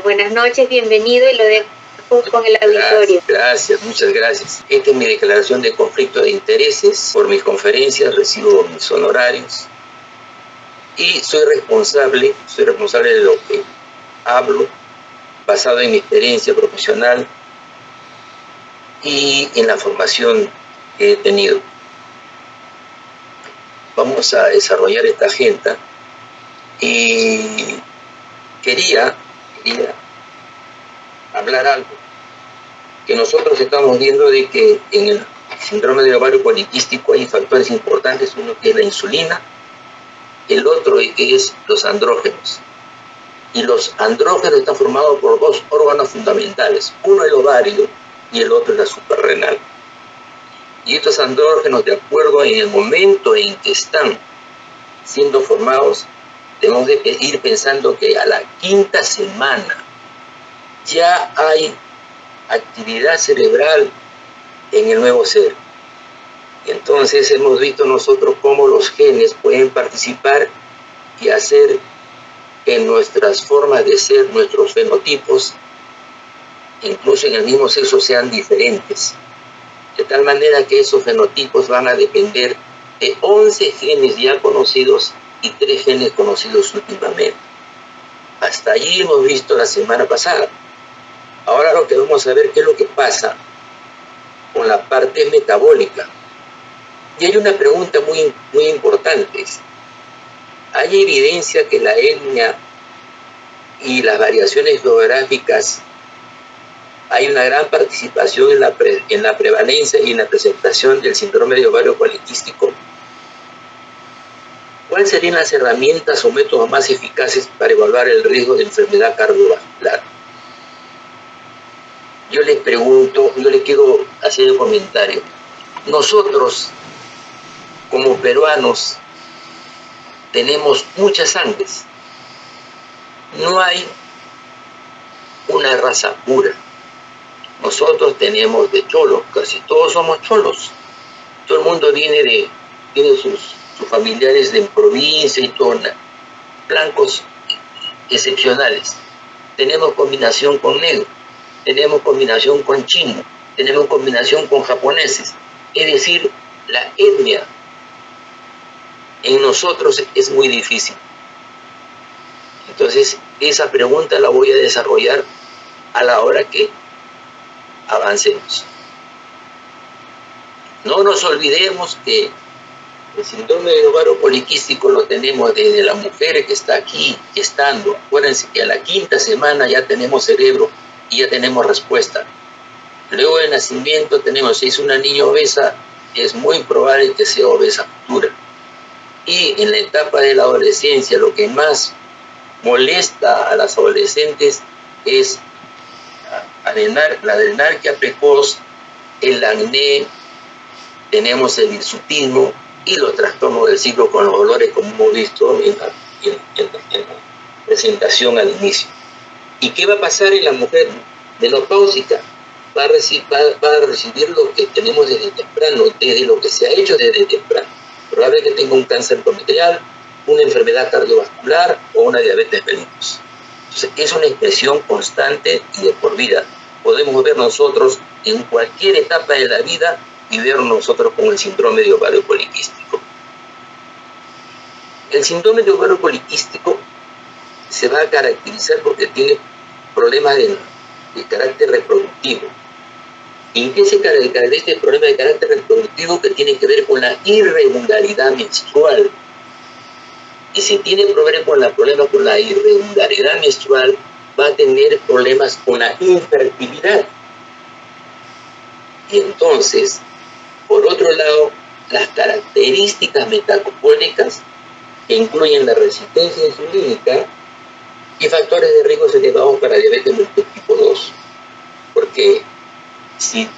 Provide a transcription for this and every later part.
Bueno, buenas noches, bienvenido y lo dejo con el auditorio. Gracias, muchas gracias. Esta es mi declaración de conflicto de intereses. Por mis conferencias recibo mis honorarios y soy responsable de lo que hablo, basado en mi experiencia profesional y en la formación que he tenido. Vamos a desarrollar esta agenda y quería hablar algo que nosotros estamos viendo, de que en el síndrome del ovario poliquístico hay factores importantes, uno que es la insulina, el otro que es los andrógenos. Y los andrógenos están formados por dos órganos fundamentales, uno el ovario y el otro es la suprarrenal. Y estos andrógenos, de acuerdo en el momento en que están siendo formados, debemos de ir pensando que a la quinta semana ya hay actividad cerebral en el nuevo ser. Entonces hemos visto nosotros cómo los genes pueden participar y hacer que nuestras formas de ser, nuestros fenotipos, incluso en el mismo sexo, sean diferentes. De tal manera que esos fenotipos van a depender de 11 genes ya conocidos y 3 genes conocidos últimamente. Hasta allí hemos visto la semana pasada. Ahora lo que vamos a ver qué es lo que pasa con la parte metabólica. Y hay una pregunta muy importante. ¿Hay evidencia que la etnia y las variaciones geográficas hay una gran participación en la prevalencia y en la presentación del síndrome de ovario poliquístico? ¿Cuáles serían las herramientas o métodos más eficaces para evaluar el riesgo de enfermedad cardiovascular? Yo les pregunto, yo les quiero hacer un comentario. Nosotros, como peruanos, tenemos muchas sangres. No hay una raza pura. Nosotros tenemos de cholos, casi todos somos cholos. Todo el mundo tiene sus familiares de provincia y todo, blancos excepcionales. Tenemos combinación con negro, tenemos combinación con chino, tenemos combinación con japoneses. Es decir, la etnia en nosotros es muy difícil. Entonces, esa pregunta la voy a desarrollar a la hora que avancemos. No nos olvidemos que el síndrome de ovario poliquístico lo tenemos desde la mujer que está aquí gestando. Acuérdense que a la quinta semana ya tenemos cerebro y ya tenemos respuesta. Luego del nacimiento tenemos, si es una niña obesa, es muy probable que sea obesa futura. Y en la etapa de la adolescencia, lo que más molesta a las adolescentes es la adrenarquia precoz, el acné, tenemos el hirsutismo y los trastornos del ciclo con los dolores, como hemos visto en la presentación al inicio. ¿Y qué va a pasar en la mujer menopáusica? Va a recibir lo que tenemos desde temprano, desde lo que se ha hecho desde temprano. Probable que tenga un cáncer endometrial, una enfermedad cardiovascular o una diabetes mellitus. Entonces, es una expresión constante y de por vida. Podemos ver nosotros en cualquier etapa de la vida y ver nosotros con el síndrome de ovario poliquístico. El síndrome de ovario poliquístico se va a caracterizar porque tiene problemas de carácter reproductivo. ¿Y en qué se caracteriza este problema de carácter reproductivo? Que tiene que ver con la irregularidad menstrual. Y si tiene problemas con la irregularidad menstrual, va a tener problemas con la infertilidad. Y entonces, por otro lado, las características metabólicas, que incluyen la resistencia insulínica y factores de riesgo elevados para diabetes mellitus tipo 2. Porque si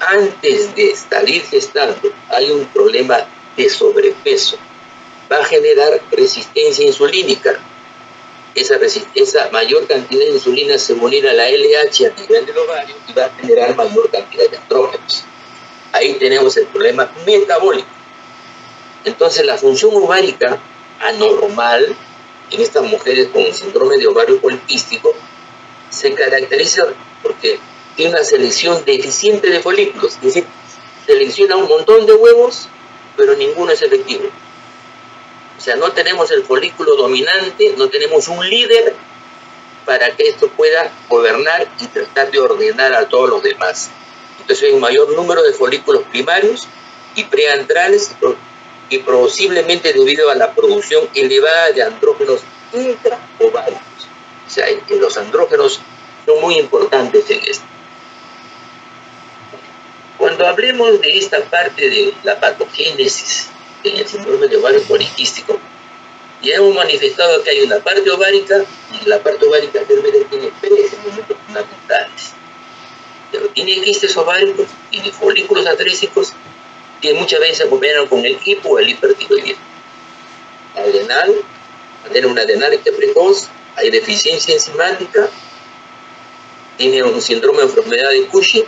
antes de salir gestando hay un problema de sobrepeso, va a generar resistencia insulínica. Esa mayor cantidad de insulina se va a unir a la LH a nivel del ovario y va a generar mayor cantidad de andrógenos. Ahí tenemos el problema metabólico. Entonces, la función ovárica anormal en estas mujeres con síndrome de ovario poliquístico se caracteriza porque tiene una selección deficiente de folículos, es decir, selecciona un montón de huevos, pero ninguno es efectivo. O sea, no tenemos el folículo dominante, no tenemos un líder para que esto pueda gobernar y tratar de ordenar a todos los demás. Entonces hay un mayor número de folículos primarios y preandrales, y posiblemente debido a la producción elevada de andrógenos intraováricos. O sea, los andrógenos son muy importantes en esto. Cuando hablemos de esta parte de la patogénesis en el síndrome de ovario poliquístico, ya hemos manifestado que hay una parte ovárica, y la parte ovárica realmente tiene tres elementos fundamentales. Pero tiene quistes ováricos, tiene folículos atrésicos, que muchas veces se acompañan con el hipo o el hipertiroidismo. Adrenal, tener una adrenalite precoz, hay deficiencia enzimática, tiene un síndrome de enfermedad de Cushing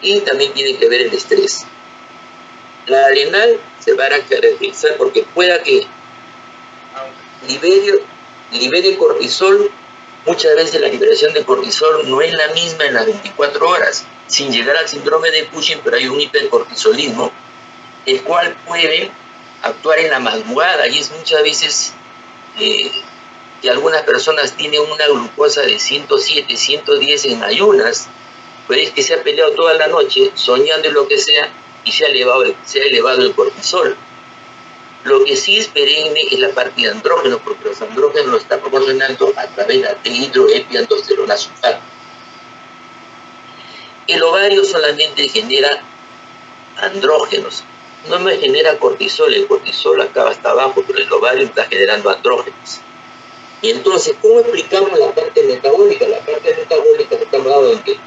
y también tiene que ver el estrés. La adrenal se va a caracterizar porque pueda que libere cortisol. Muchas veces la liberación de cortisol no es la misma en las 24 horas, sin llegar al síndrome de Cushing, pero hay un hipercortisolismo, el cual puede actuar en la madrugada, y es muchas veces que algunas personas tienen una glucosa de 107, 110 en ayunas, pues es que se ha peleado toda la noche soñando en lo que sea y se ha elevado el cortisol. Lo que sí es perenne es la parte de andrógenos, porque los andrógenos lo está proporcionando a través de la dihidroepiandrosterona sulfato. El ovario solamente genera andrógenos, no me genera cortisol, el cortisol acaba hasta abajo, pero el ovario está generando andrógenos. Y entonces, ¿cómo explicamos la parte metabólica? La parte metabólica está dado en que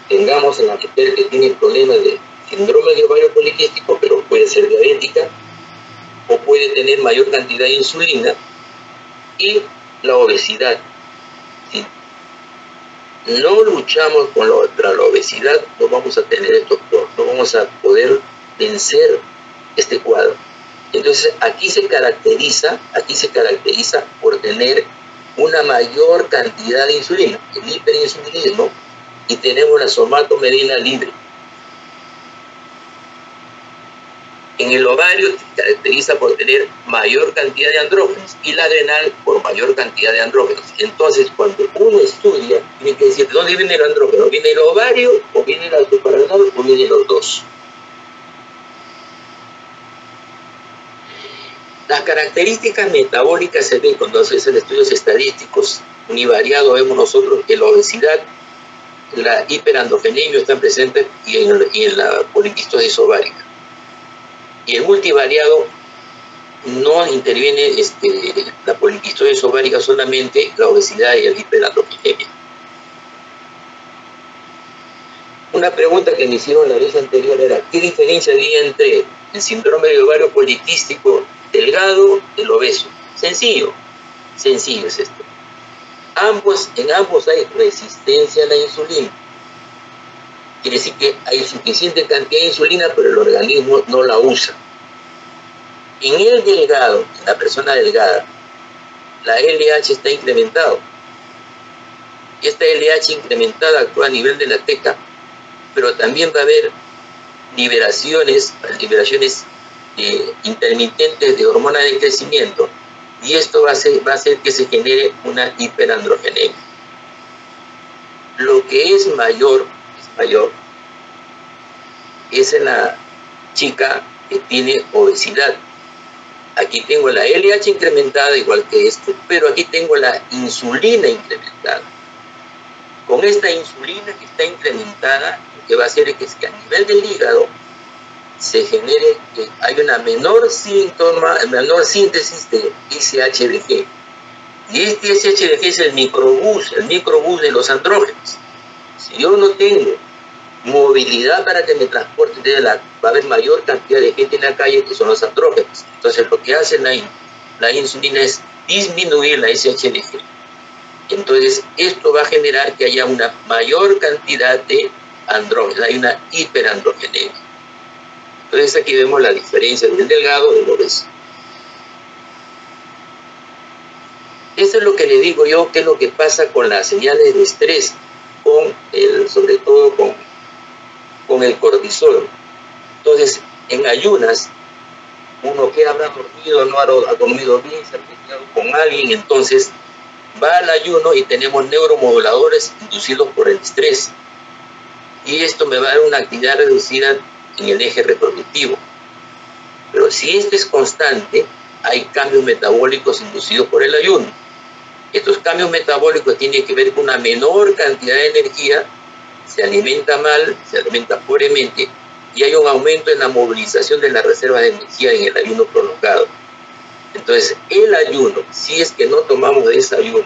tengamos a la mujer que tiene problemas de síndrome de ovario poliquístico, pero puede ser diabética, o puede tener mayor cantidad de insulina, y la obesidad. Si no luchamos contra la obesidad, no vamos a tener esto, no vamos a poder vencer este cuadro. Entonces aquí se caracteriza por tener una mayor cantidad de insulina, el hiperinsulinismo, y tenemos la somatomedina libre. En el ovario se caracteriza por tener mayor cantidad de andrógenos y la adrenal por mayor cantidad de andrógenos. Entonces, cuando uno estudia, tiene que decir, ¿de dónde viene el andrógeno? ¿Viene el ovario o viene la suprarrenal o vienen los dos? Las características metabólicas se ven cuando se hacen estudios estadísticos univariados. Vemos nosotros que la obesidad, la hiperandrogenemia están presentes y en la poliquistosis ovárica. Y el multivariado no interviene la poliquistosis ovárica, solamente la obesidad y el hiperandrogenemia. Una pregunta que me hicieron la vez anterior era, ¿qué diferencia había entre el síndrome de ovario poliquístico delgado y el obeso? Sencillo es esto. En ambos hay resistencia a la insulina. Quiere decir que hay suficiente cantidad de insulina, pero el organismo no la usa. En el delgado, en la persona delgada, la LH está incrementado. Y esta LH incrementada actúa a nivel de la teca, pero también va a haber liberaciones intermitentes de hormona de crecimiento, y esto va a hacer que se genere una hiperandrogenemia. Lo que es mayor es en la chica que tiene obesidad. Aquí tengo la LH incrementada igual que esto, pero aquí tengo la insulina incrementada. Con esta insulina que está incrementada, lo que va a hacer es que a nivel del hígado se genere que hay una menor síntesis de SHBG. Y este SHBG es el microbús de los andrógenos. Si yo no tengo movilidad para que me transporte, va a haber mayor cantidad de gente en la calle que son los andrógenos. Entonces lo que hace la insulina es disminuir la SHBG. Entonces esto va a generar que haya una mayor cantidad de andrógenos, hay una hiperandrogenemia. Entonces aquí vemos la diferencia del delgado y del obeso. eso es lo que le digo yo, qué es lo que pasa con las señales de estrés, sobre todo con el cortisol. Entonces, en ayunas, uno que habrá dormido, no ha dormido bien, se ha peleado con alguien, entonces va al ayuno y tenemos neuromoduladores inducidos por el estrés. Y esto me va a dar una actividad reducida en el eje reproductivo. Pero si esto es constante, hay cambios metabólicos inducidos por el ayuno. Estos cambios metabólicos tienen que ver con una menor cantidad de energía, se alimenta mal, se alimenta pobremente, y hay un aumento en la movilización de las reservas de energía en el ayuno prolongado. Entonces, el ayuno, si es que no tomamos desayuno,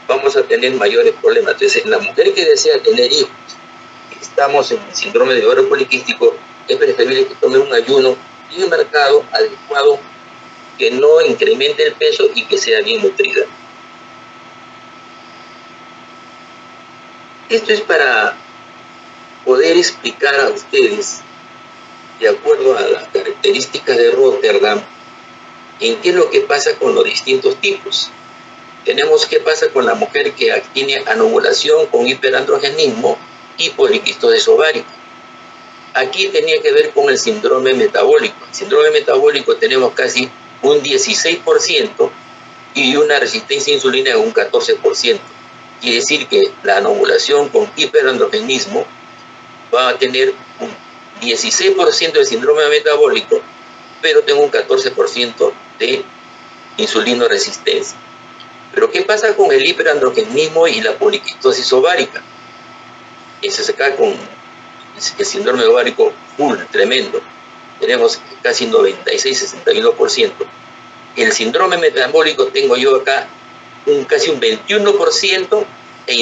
vamos a tener mayores problemas. Entonces, la mujer que desea tener hijos, estamos en el síndrome de ovario poliquístico, es preferible que tome un ayuno bien marcado, adecuado, que no incremente el peso y que sea bien nutrida. Esto es para poder explicar a ustedes, de acuerdo a las características de Rotterdam, en qué es lo que pasa con los distintos tipos. Tenemos qué pasa con la mujer que tiene anovulación con hiperandrogenismo y poliquistosis ovárica. Aquí tenía que ver con el síndrome metabólico. El síndrome metabólico tenemos casi un 16% y una resistencia a insulina de un 14%. Quiere decir que la anovulación con hiperandrogenismo va a tener un 16% de síndrome metabólico, pero tengo un 14% de insulinoresistencia. Pero ¿qué pasa con el hiperandrogenismo y la poliquistosis ovárica? Eso es acá con el síndrome ovárico full, tremendo. Tenemos casi 96-61%. El síndrome metabólico tengo yo acá casi un 21% e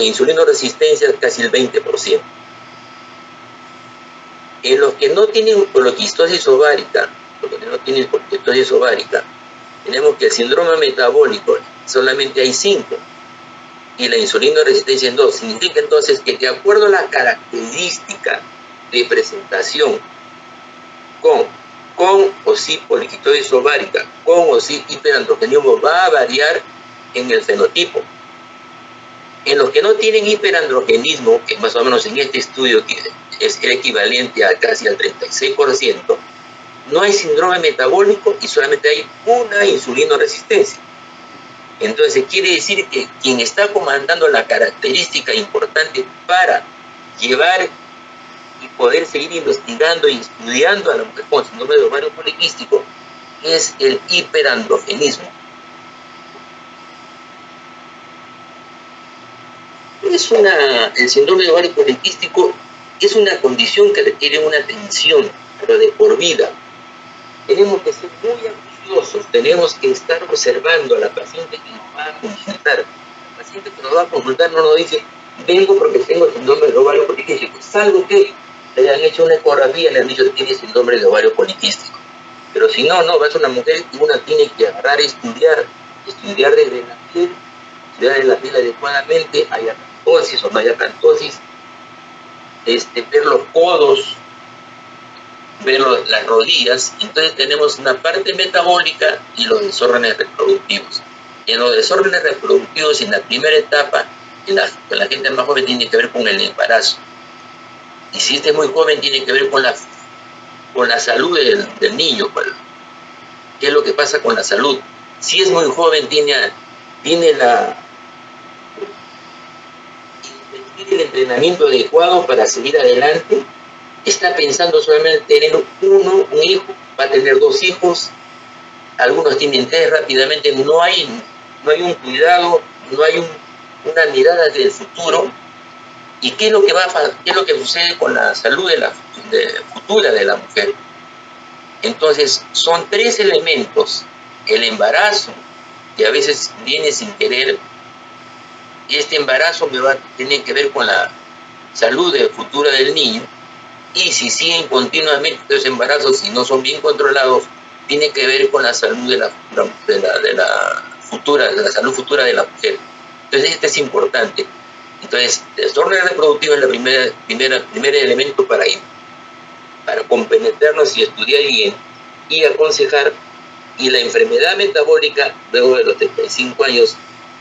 insulinoresistencia casi el 20%. En los que no tienen poliquistosis ovárica, tenemos que el síndrome metabólico solamente hay 5 y la insulinoresistencia en 2. Significa entonces que de acuerdo a la característica de presentación con o sin poliquistosis ovárica, con o sin hiperandrogenismo, va a variar en el fenotipo. En los que no tienen hiperandrogenismo, que más o menos en este estudio que es el equivalente a casi al 36%, no hay síndrome metabólico y solamente hay una insulinoresistencia. Entonces quiere decir que quien está comandando la característica importante para llevar y poder seguir investigando y estudiando a la mujer con síndrome de ovario poliquístico es el hiperandrogenismo. El síndrome de ovario poliquístico es una condición que requiere una atención, pero de por vida. Tenemos que ser muy acuciosos, tenemos que estar observando a la paciente que nos va a consultar. La paciente que nos va a consultar no nos dice, vengo porque tengo síndrome de ovario poliquístico, salvo que le han hecho una ecografía y le han dicho que tiene síndrome de ovario poliquístico. Pero si no, va a ser una mujer que una tiene que agarrar y estudiar desde la piel, estudiar de la piel adecuadamente, haya acantosis o no haya acantosis, ver los codos, ver las rodillas. Entonces tenemos una parte metabólica y los desórdenes reproductivos. En los desórdenes reproductivos, en la primera etapa, en la gente más joven, tiene que ver con el embarazo. Y si este es muy joven, tiene que ver con la salud del niño. ¿Qué es lo que pasa con la salud? Si es muy joven, tiene el entrenamiento adecuado para seguir adelante. Está pensando solamente tener un hijo, va a tener 2 hijos, algunos tienen 3 rápidamente, no hay un cuidado, no hay una mirada del futuro. ¿Y qué es lo que sucede con la salud futura de la mujer? Entonces, son 3 elementos. El embarazo, que a veces viene sin querer. Este embarazo tiene que ver con la salud futura del niño. Y si siguen continuamente estos embarazos, si no son bien controlados, tiene que ver con la salud de la salud futura de la mujer. Entonces, este es importante. Entonces, el desorden reproductivo es el primer elemento para compenetrarnos y estudiar bien y aconsejar y la enfermedad metabólica luego de los 35 años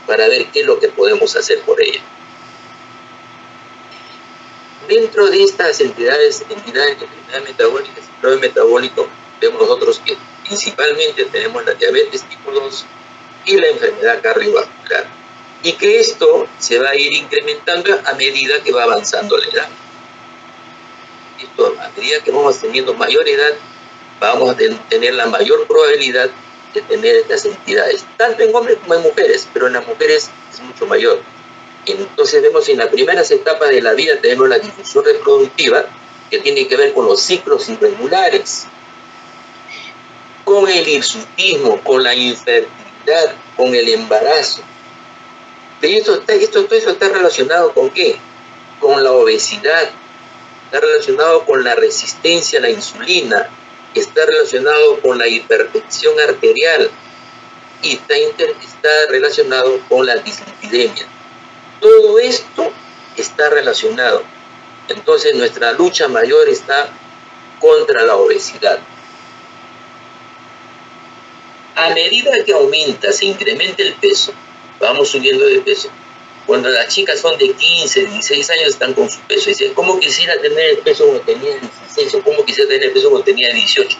para ver qué es lo que podemos hacer por ella. Dentro de estas entidades de enfermedad metabólica, síndrome metabólico, vemos nosotros que principalmente tenemos la diabetes tipo 2 y la enfermedad cardiovascular. Y que esto se va a ir incrementando a medida que va avanzando la edad. Esto, a medida que vamos teniendo mayor edad, vamos a tener la mayor probabilidad de tener estas entidades, tanto en hombres como en mujeres, pero en las mujeres es mucho mayor. Entonces vemos en las primeras etapas de la vida tenemos la disfunción reproductiva, que tiene que ver con los ciclos irregulares, con el hirsutismo, con la infertilidad, con el embarazo. Pero todo eso está relacionado ¿con qué? Con la obesidad, está relacionado con la resistencia a la insulina, está relacionado con la hipertensión arterial y está relacionado con la dislipidemia. Todo esto está relacionado. Entonces nuestra lucha mayor está contra la obesidad. A medida que aumenta, se incrementa el peso, vamos subiendo de peso. Cuando las chicas son de 15, 16 años están con su peso. Dicen, ¿cómo quisiera tener el peso cuando tenía 16 o cómo quisiera tener el peso cuando tenía 18?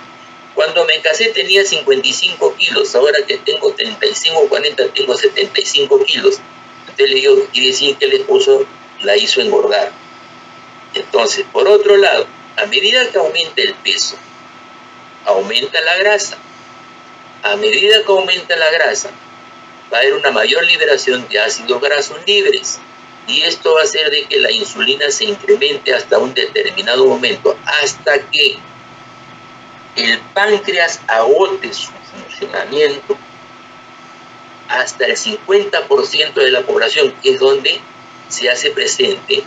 Cuando me casé tenía 55 kilos, ahora que tengo 35 o 40 tengo 75 kilos. Entonces le digo, quiere decir que el esposo la hizo engordar. Entonces, por otro lado, a medida que aumenta el peso, aumenta la grasa. A medida que aumenta la grasa, va a haber una mayor liberación de ácidos grasos libres. Y esto va a hacer de que la insulina se incremente hasta un determinado momento, hasta que el páncreas agote su funcionamiento hasta el 50% de la población, que es donde se hace presente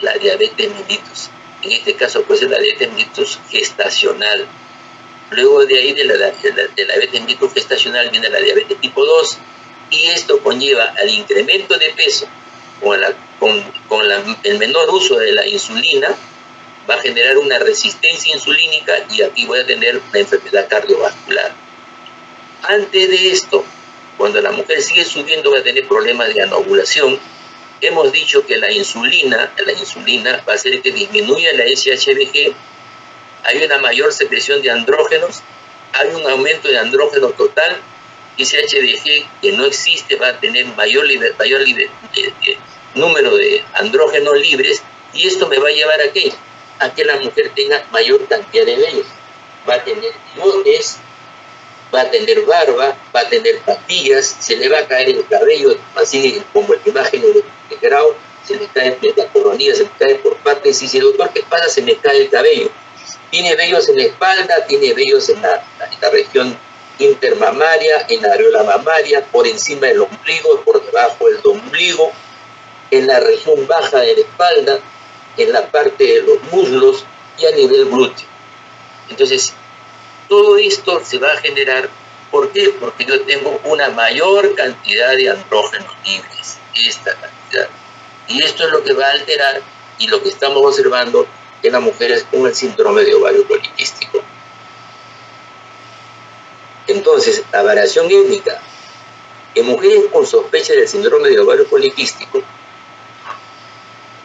la diabetes mellitus. En este caso puede ser la diabetes mellitus gestacional. Luego de ahí de la diabetes mellitus gestacional viene la diabetes tipo 2 y esto conlleva al incremento de peso con el menor uso de la insulina, va a generar una resistencia insulínica y aquí voy a tener la enfermedad cardiovascular. Antes de esto, cuando la mujer sigue subiendo va a tener problemas de anovulación. Hemos dicho que la insulina va a hacer que disminuya la SHBG, hay una mayor secreción de andrógenos, hay un aumento de andrógeno total, y SHBG que no existe va a tener mayor número de andrógenos libres, y esto me va a llevar ¿a qué? A que la mujer tenga mayor cantidad de vellos. Va a tener bigotes, va a tener barba, va a tener patillas, se le va a caer el cabello, así como la imagen de Grau, se le cae la coronilla, se le cae por partes, y dice, doctor, ¿qué pasa? Se me cae el cabello. Tiene vellos en la espalda, tiene vellos en la región intermamaria, en la areola mamaria, por encima del ombligo, por debajo del ombligo, en la región baja de la espalda, en la parte de los muslos y a nivel glúteo. Entonces, todo esto se va a generar, ¿por qué? Porque yo tengo una mayor cantidad de andrógenos libres, esta cantidad. Y esto es lo que va a alterar y lo que estamos observando en las mujeres con el síndrome de ovario poliquístico. Entonces, la variación étnica en mujeres con sospecha del síndrome de ovario poliquístico,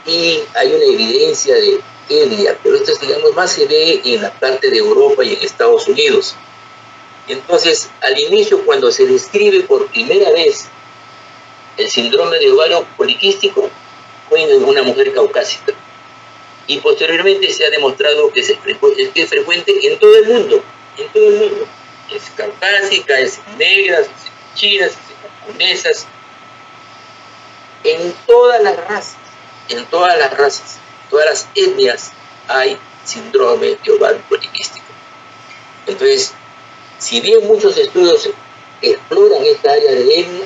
y hay una evidencia de etnia, pero esto, digamos, más se ve en la parte de Europa y en Estados Unidos. Entonces, al inicio, cuando se describe por primera vez el síndrome de ovario poliquístico, fue en una mujer caucásica. Y posteriormente se ha demostrado que es frecuente en todo el mundo, Es caucásica, es negra, es chinas, es japonesas, en todas las razas, todas las etnias hay síndrome de ovario poliquístico. Entonces, si bien muchos estudios exploran esta área de etnia,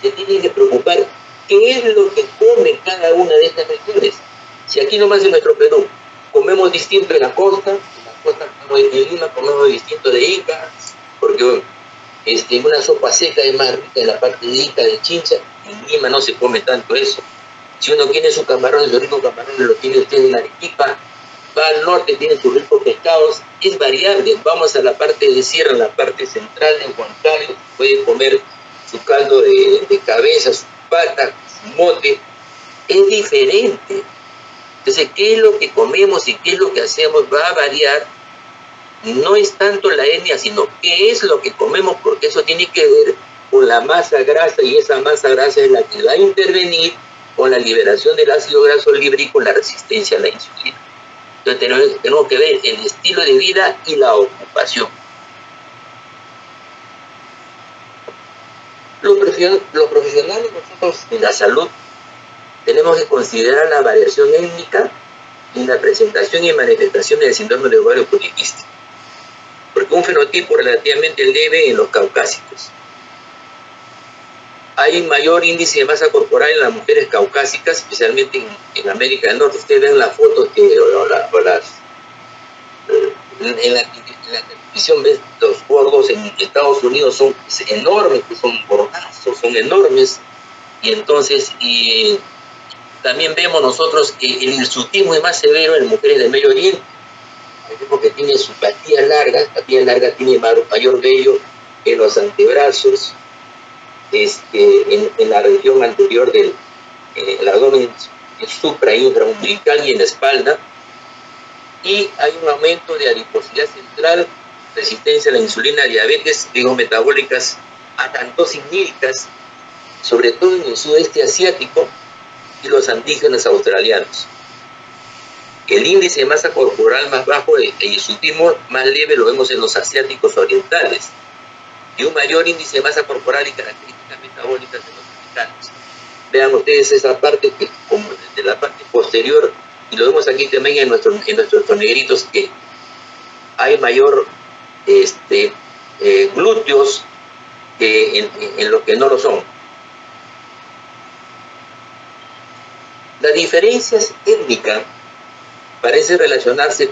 se tienen que preocupar qué es lo que come cada una de estas regiones. Si aquí nomás en nuestro Perú comemos distinto en la costa como en Lima comemos distinto de Ica, porque una sopa seca es más rica en la parte de Ica, de Chincha, en Lima no se come tanto eso. Si uno quiere su camarón, su rico camarón lo tiene usted en Arequipa, va al norte, tiene sus ricos pescados, es variable. Vamos a la parte de sierra, la parte central de Huancayo, puede comer su caldo de cabeza, su pata, su mote, es diferente. Entonces, ¿qué es lo que comemos y qué es lo que hacemos? Va a variar. No es tanto la etnia, sino qué es lo que comemos, porque eso tiene que ver con la masa grasa, y esa masa grasa es la que va a intervenir con la liberación del ácido graso libre y con la resistencia a la insulina. Entonces tenemos que ver el estilo de vida y la ocupación. Los profesionales nosotros en la salud tenemos que considerar la variación étnica en la presentación y manifestación del síndrome de ovario poliquístico, porque un fenotipo relativamente leve en los caucásicos. Hay mayor índice de masa corporal en las mujeres caucásicas, especialmente en América del Norte. Ustedes ven las fotos en la televisión, ves los gordos en Estados Unidos son enormes, son gordazos, son enormes. Y entonces también vemos nosotros que el hirsutismo es más severo en mujeres del Medio Oriente, porque tiene su patilla larga tiene mayor vello en los antebrazos, en la región anterior del abdomen supra y intraumbilical y en la espalda, y hay un aumento de adiposidad central, resistencia a la insulina, diabetes, metabólicas, acantosis níricas, sobre todo en el sudeste asiático y los indígenas australianos. El índice de masa corporal más bajo de hirsutismo más leve lo vemos en los asiáticos orientales, y un mayor índice de masa corporal y características metabólicas en los africanos. Vean ustedes esa parte que, como de la parte posterior, y lo vemos aquí también en nuestros negritos, que hay mayor glúteos que en lo que no lo son. Las diferencias étnicas parecen relacionarse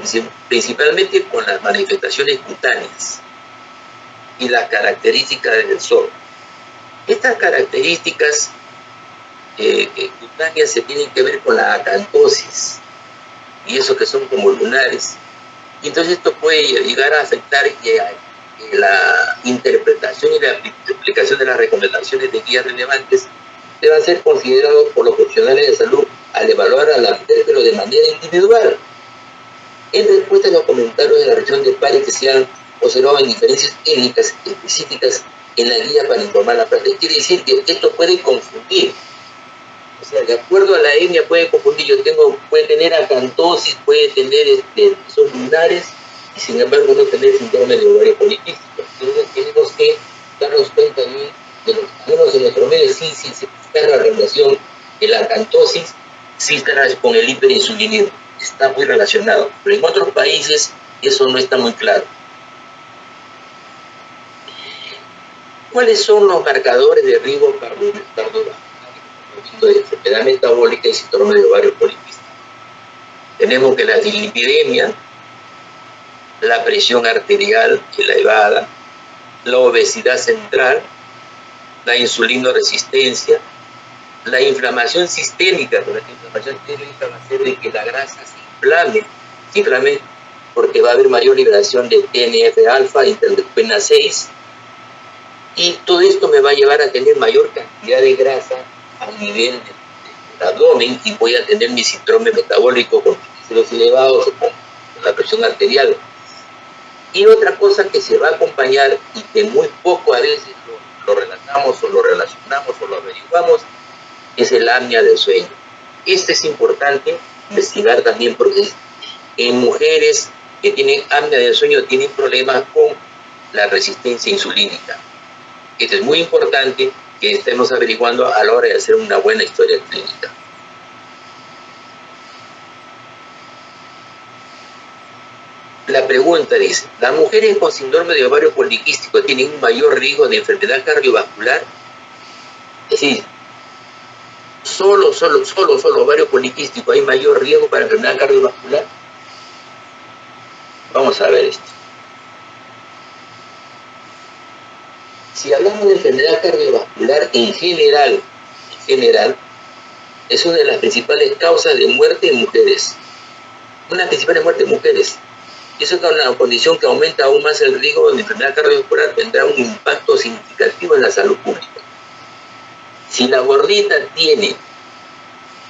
principalmente con las manifestaciones cutáneas y las características del sol. Estas características cutáneas se tienen que ver con la acantosis y eso que son como lunares. Y entonces esto puede llegar a afectar la interpretación y la aplicación de las recomendaciones de guías relevantes deban ser considerados por los profesionales de salud al evaluar a la mujer, pero de manera individual. En respuesta a los comentarios de la región de París que se han observado en diferencias étnicas específicas en la guía para informar la práctica. Quiere decir que esto puede confundir. O sea, de acuerdo a la etnia puede confundir. Puede tener acantosis, puede tener esos lunares, y sin embargo no tener síndrome de ovario poliquístico. Entonces tenemos que darnos cuenta de lo que tenemos en nuestro medio. Sí está la relación de la acantosis, sí está con el hiperinsulinismo, está muy relacionado, pero en otros países eso no está muy claro. ¿Cuáles son los marcadores de riesgo cardiovascular de enfermedad metabólica y síndrome de ovario poliquístico? Tenemos que la dislipidemia, la presión arterial elevada, la obesidad central, la insulinoresistencia, la inflamación sistémica. Porque la inflamación sistémica va a hacer de que la grasa se inflame porque va a haber mayor liberación de TNF-alfa, interleucina 6, y todo esto me va a llevar a tener mayor cantidad de grasa a nivel del abdomen, y voy a tener mi síndrome metabólico con triglicéridos elevados o con la presión arterial. Y otra cosa que se va a acompañar y que muy poco a veces lo relatamos o lo relacionamos o lo averiguamos es el apnea del sueño. Es importante investigar también, porque en mujeres que tienen apnea del sueño tienen problemas con la resistencia insulínica. Esto es muy importante que estemos averiguando a la hora de hacer una buena historia clínica. La pregunta dice, ¿las mujeres con síndrome de ovario poliquístico tienen un mayor riesgo de enfermedad cardiovascular? Es decir, solo ovario poliquístico hay mayor riesgo para enfermedad cardiovascular. Vamos a ver esto. Si hablamos de enfermedad cardiovascular en general, es una de las principales causas de muerte en mujeres. una principal muerte de mujeres. Y eso es una condición que aumenta aún más el riesgo de enfermedad cardiovascular, tendrá un impacto significativo en la salud pública. Si la gordita tiene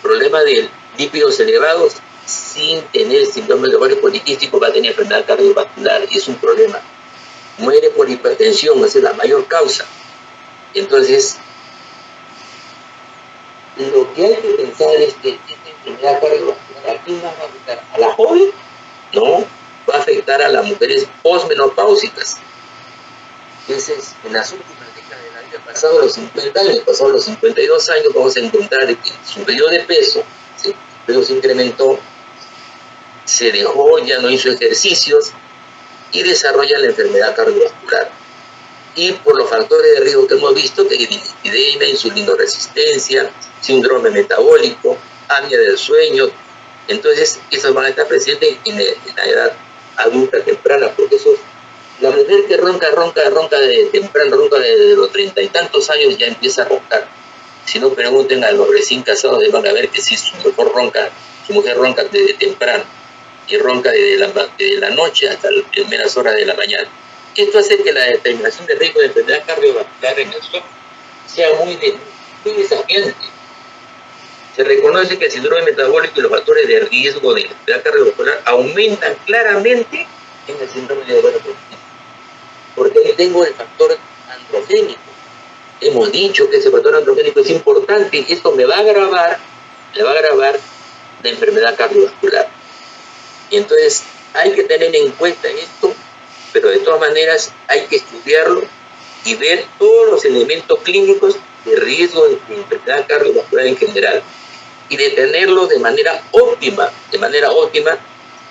problemas de lípidos elevados, sin tener síndrome de ovario poliquístico, va a tener enfermedad cardiovascular y es un problema. Muere por hipertensión, esa es la mayor causa. Entonces, lo que hay que pensar es que esta enfermedad cardiovascular, ¿a quién va a afectar? ¿A la joven? No, va a afectar a las mujeres posmenopáusicas. Entonces, en las últimas décadas del año pasado, los 50 años, pasado los 52 años, vamos a encontrar que su periodo de peso, ¿sí? Pero se incrementó, se dejó, ya no hizo ejercicios y desarrolla la enfermedad cardiovascular. Y por los factores de riesgo que hemos visto, que es dislipidemia, insulinoresistencia, síndrome metabólico, apnea del sueño, entonces esos van a estar presentes en la edad adulta temprana, porque eso, la mujer que ronca de temprano, ronca de los 30 y tantos años, ya empieza a roncar. Si no, pregunten a los recién casados, van a ver que sí, su mujer ronca desde temprano y ronca desde la noche hasta las primeras horas de la mañana. Esto hace que la determinación de riesgo de enfermedad cardiovascular en el SOP sea muy desafiante. Se reconoce que el síndrome metabólico y los factores de riesgo de enfermedad cardiovascular aumentan claramente en el síndrome de ovario poliquístico, porque ahí tengo el factor androgénico. Hemos dicho que ese factor androgénico es importante y esto me va a agravar la enfermedad cardiovascular. Y entonces hay que tener en cuenta esto, pero de todas maneras hay que estudiarlo y ver todos los elementos clínicos de riesgo de enfermedad cardiovascular en general y detenerlo de manera óptima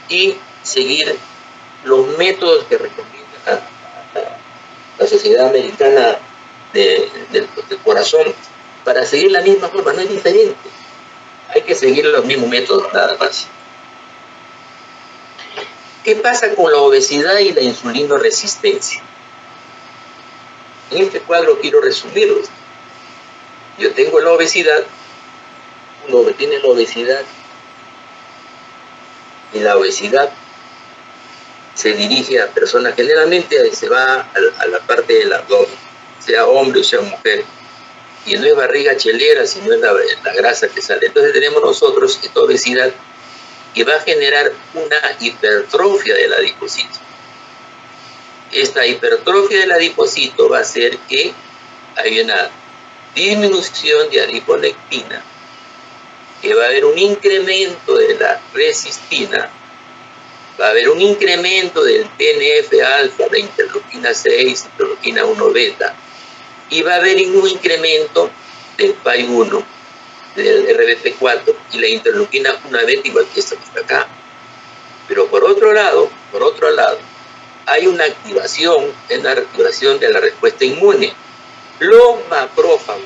y seguir los métodos que recomienda la Sociedad Americana del Corazón para seguir la misma forma, no es diferente. Hay que seguir los mismos métodos, nada más. ¿Qué pasa con la obesidad y la insulinoresistencia? En este cuadro quiero resumirlo. Yo tengo la obesidad, uno tiene la obesidad, y la obesidad se dirige a personas, generalmente se va a la parte del abdomen, sea hombre o sea mujer, y no es barriga chelera, sino es la grasa que sale. Entonces tenemos nosotros esta obesidad que va a generar una hipertrofia del adipocito. Esta hipertrofia del adipocito va a hacer que haya una disminución de adiponectina, que va a haber un incremento de la resistina, va a haber un incremento del TNF-alfa, la interleuquina 6, interleuquina 1 beta, y va a haber un incremento del PAI-1, del RBP4 y la interleuquina 1 beta, igual que esta que está acá. Pero por otro lado, hay una activación de la respuesta inmune. Los macrófagos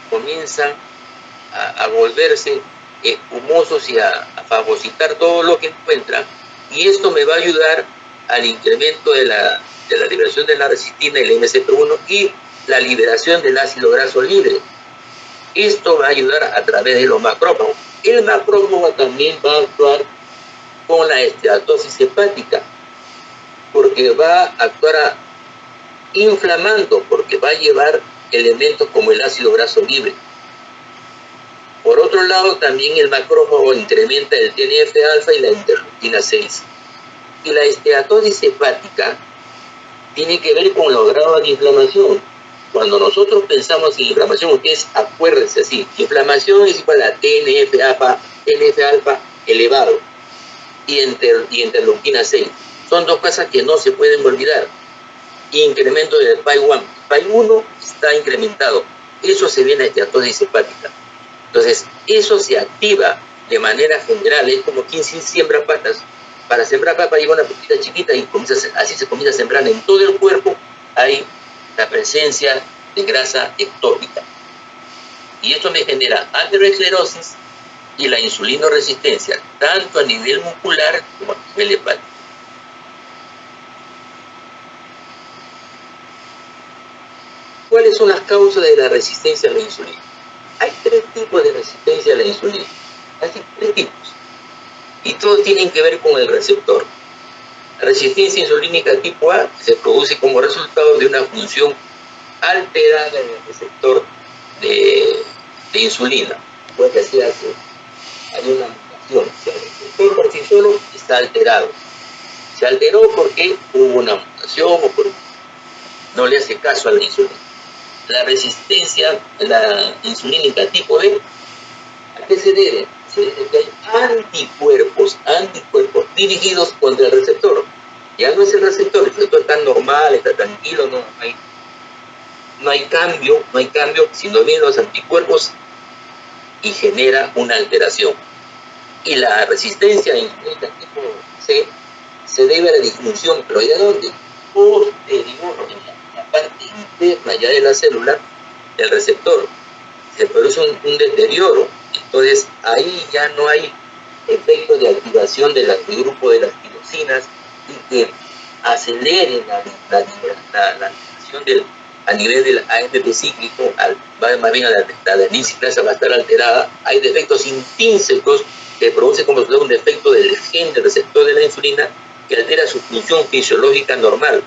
comienzan a volverse espumosos y a fagocitar todo lo que encuentran, y esto me va a ayudar al incremento de la liberación de la resistina y el MCP1 y la liberación del ácido graso libre. Esto va a ayudar a través de los macrófagos. El macrófago también va a actuar con la esteatosis hepática, porque va a actuar inflamando, porque va a llevar elementos como el ácido graso libre. Por otro lado, también el macrófago incrementa el TNF-alfa y la interleuquina 6. Y la esteatosis hepática tiene que ver con los grados de inflamación. Cuando nosotros pensamos en inflamación, ustedes acuérdense así, inflamación es igual a TNF-alfa elevado y interleuquina 6. Son dos cosas que no se pueden olvidar. Incremento del PAI-1. PAI-1 está incrementado. Eso se ve en la esteatosis hepática. Entonces, eso se activa de manera general. Es como quien siembra patas. Para sembrar papa lleva una pepita chiquita y así se comienza a sembrar en todo el cuerpo. Hay la presencia de grasa ectópica. Y esto me genera aterosclerosis y la insulinoresistencia, tanto a nivel muscular como a nivel hepático. ¿Cuáles son las causas de la resistencia a la insulina? Hay 3 tipos de resistencia a la insulina. Así, 3 tipos. y todos tienen que ver con el receptor. La resistencia insulínica tipo A se produce como resultado de una función alterada en el receptor de insulina, porque así hace, hay una mutación. El receptor por sí solo está alterado. Se alteró porque hubo una mutación o porque no le hace caso a la insulina. La resistencia, la insulínica tipo B, ¿a qué se debe? Se debe que hay anticuerpos dirigidos contra el receptor. Ya no es el receptor está normal, está tranquilo, no hay cambio, sino vienen los anticuerpos y genera una alteración. Y la resistencia insulínica tipo C se debe a la disfunción, pero ¿de dónde? Posterior, en la parte interna ya de la célula, del receptor. Se produce un deterioro. Entonces ahí ya no hay efecto de activación del grupo de las tirosinas y que aceleren la activación a nivel del AMP cíclico, más bien la adenosina va a estar alterada. Hay defectos intrínsecos que producen como un defecto del gen del receptor de la insulina que altera su función fisiológica normal.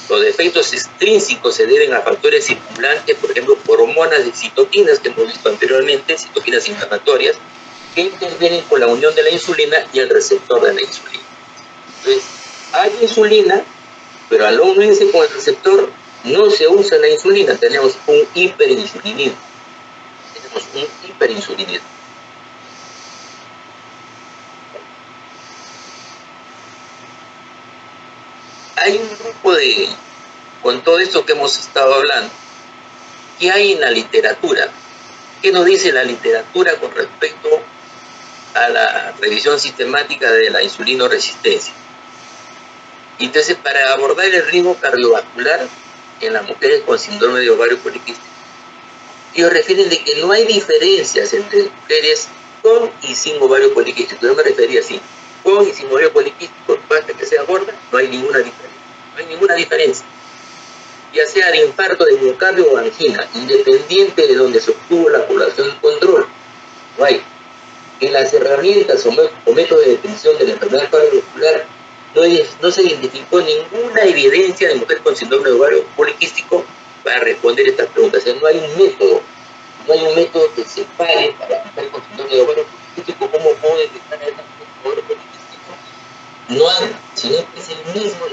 Los defectos extrínsecos se deben a factores circulantes, por ejemplo, hormonas de citoquinas que hemos visto anteriormente, citoquinas inflamatorias, que intervienen con la unión de la insulina y el receptor de la insulina. Entonces, hay insulina, pero al unirse con el receptor no se usa la insulina, tenemos un hiperinsulinismo. Hay un grupo con todo esto que hemos estado hablando, ¿qué hay en la literatura? ¿Qué nos dice la literatura con respecto a la revisión sistemática de la insulinoresistencia? Entonces, para abordar el riesgo cardiovascular en las mujeres con síndrome de ovario poliquístico, ellos refieren de que no hay diferencias entre mujeres con y sin ovario poliquístico. Yo me refería así, con y sin ovario poliquístico, basta que sea gorda, no hay ninguna diferencia. Ya sea de infarto de miocardio o angina, independiente de donde se obtuvo la población de control. No hay. En las herramientas o métodos de detección de la enfermedad cardiovascular no se identificó ninguna evidencia de mujer con síndrome de ovario poliquístico para responder estas preguntas. O sea, no hay un método que separe para la mujer con síndrome de ovario poliquístico cómo puede detectar a esta mujer con ovario poliquístico. No hay, sino que es el mismo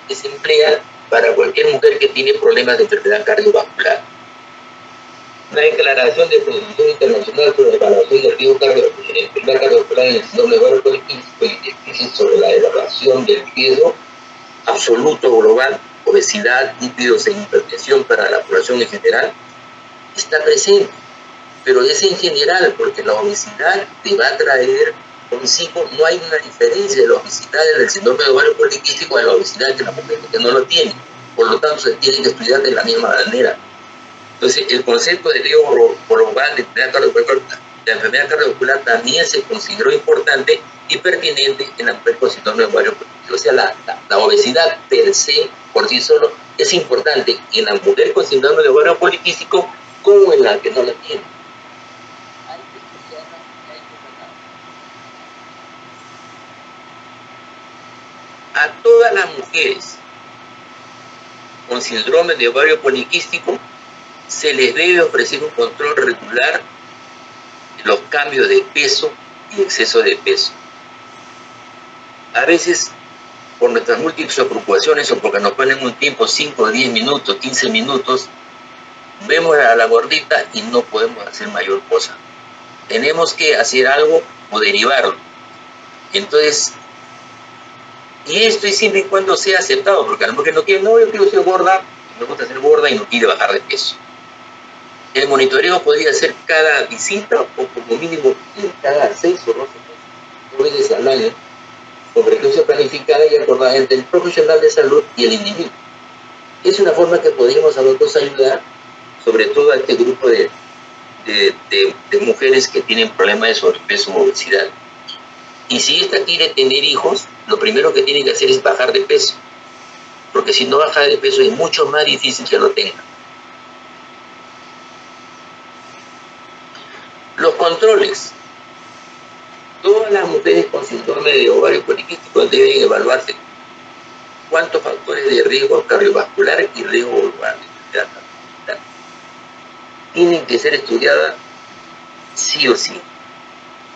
que se emplea para cualquier mujer que tiene problemas de enfermedad cardiovascular. Una declaración de Producción Internacional sobre la evaluación del riesgo cardiovascular en el síndrome de ovario poliquístico y directrices sobre la evaluación del riesgo absoluto global, obesidad, lípidos e hipertensión para la población en general, está presente, pero es en general, porque la obesidad te va a traer consigo, no hay una diferencia de la obesidad en el síndrome de ovario poliquístico a la obesidad de la mujer que no lo tiene, por lo tanto se tiene que estudiar de la misma manera. Entonces, el concepto de riesgo global de la enfermedad cardiovascular también se consideró importante y pertinente en la mujer con síndrome de ovario poliquístico. O sea, la obesidad per se, por sí solo, es importante en la mujer con síndrome de ovario poliquístico como en la que no la tiene. A todas las mujeres con síndrome de ovario poliquístico se les debe ofrecer un control regular de los cambios de peso y exceso de peso. A veces, por nuestras múltiples preocupaciones o porque nos ponen un tiempo 5, 10 minutos, 15 minutos, vemos a la gordita y no podemos hacer mayor cosa. Tenemos que hacer algo o derivarlo. Entonces, y esto es siempre y cuando sea aceptado, porque a lo mejor no quiere, no, yo quiero ser gorda, me gusta ser gorda y no quiere bajar de peso. El monitoreo podría ser cada visita o como mínimo cada 6 o 12 veces al año, con frecuencia planificada y acordada entre el profesional de salud y el individuo. Es una forma que podríamos a nosotros ayudar, sobre todo a este grupo de mujeres que tienen problemas de sobrepeso o obesidad. Y si esta quiere tener hijos, lo primero que tiene que hacer es bajar de peso, porque si no baja de peso es mucho más difícil que lo tenga. Los controles. todas las mujeres con síndrome de ovario poliquístico deben evaluarse cuántos factores de riesgo cardiovascular y riesgo global de enfermedad cardiovascular tienen que ser estudiadas sí o sí.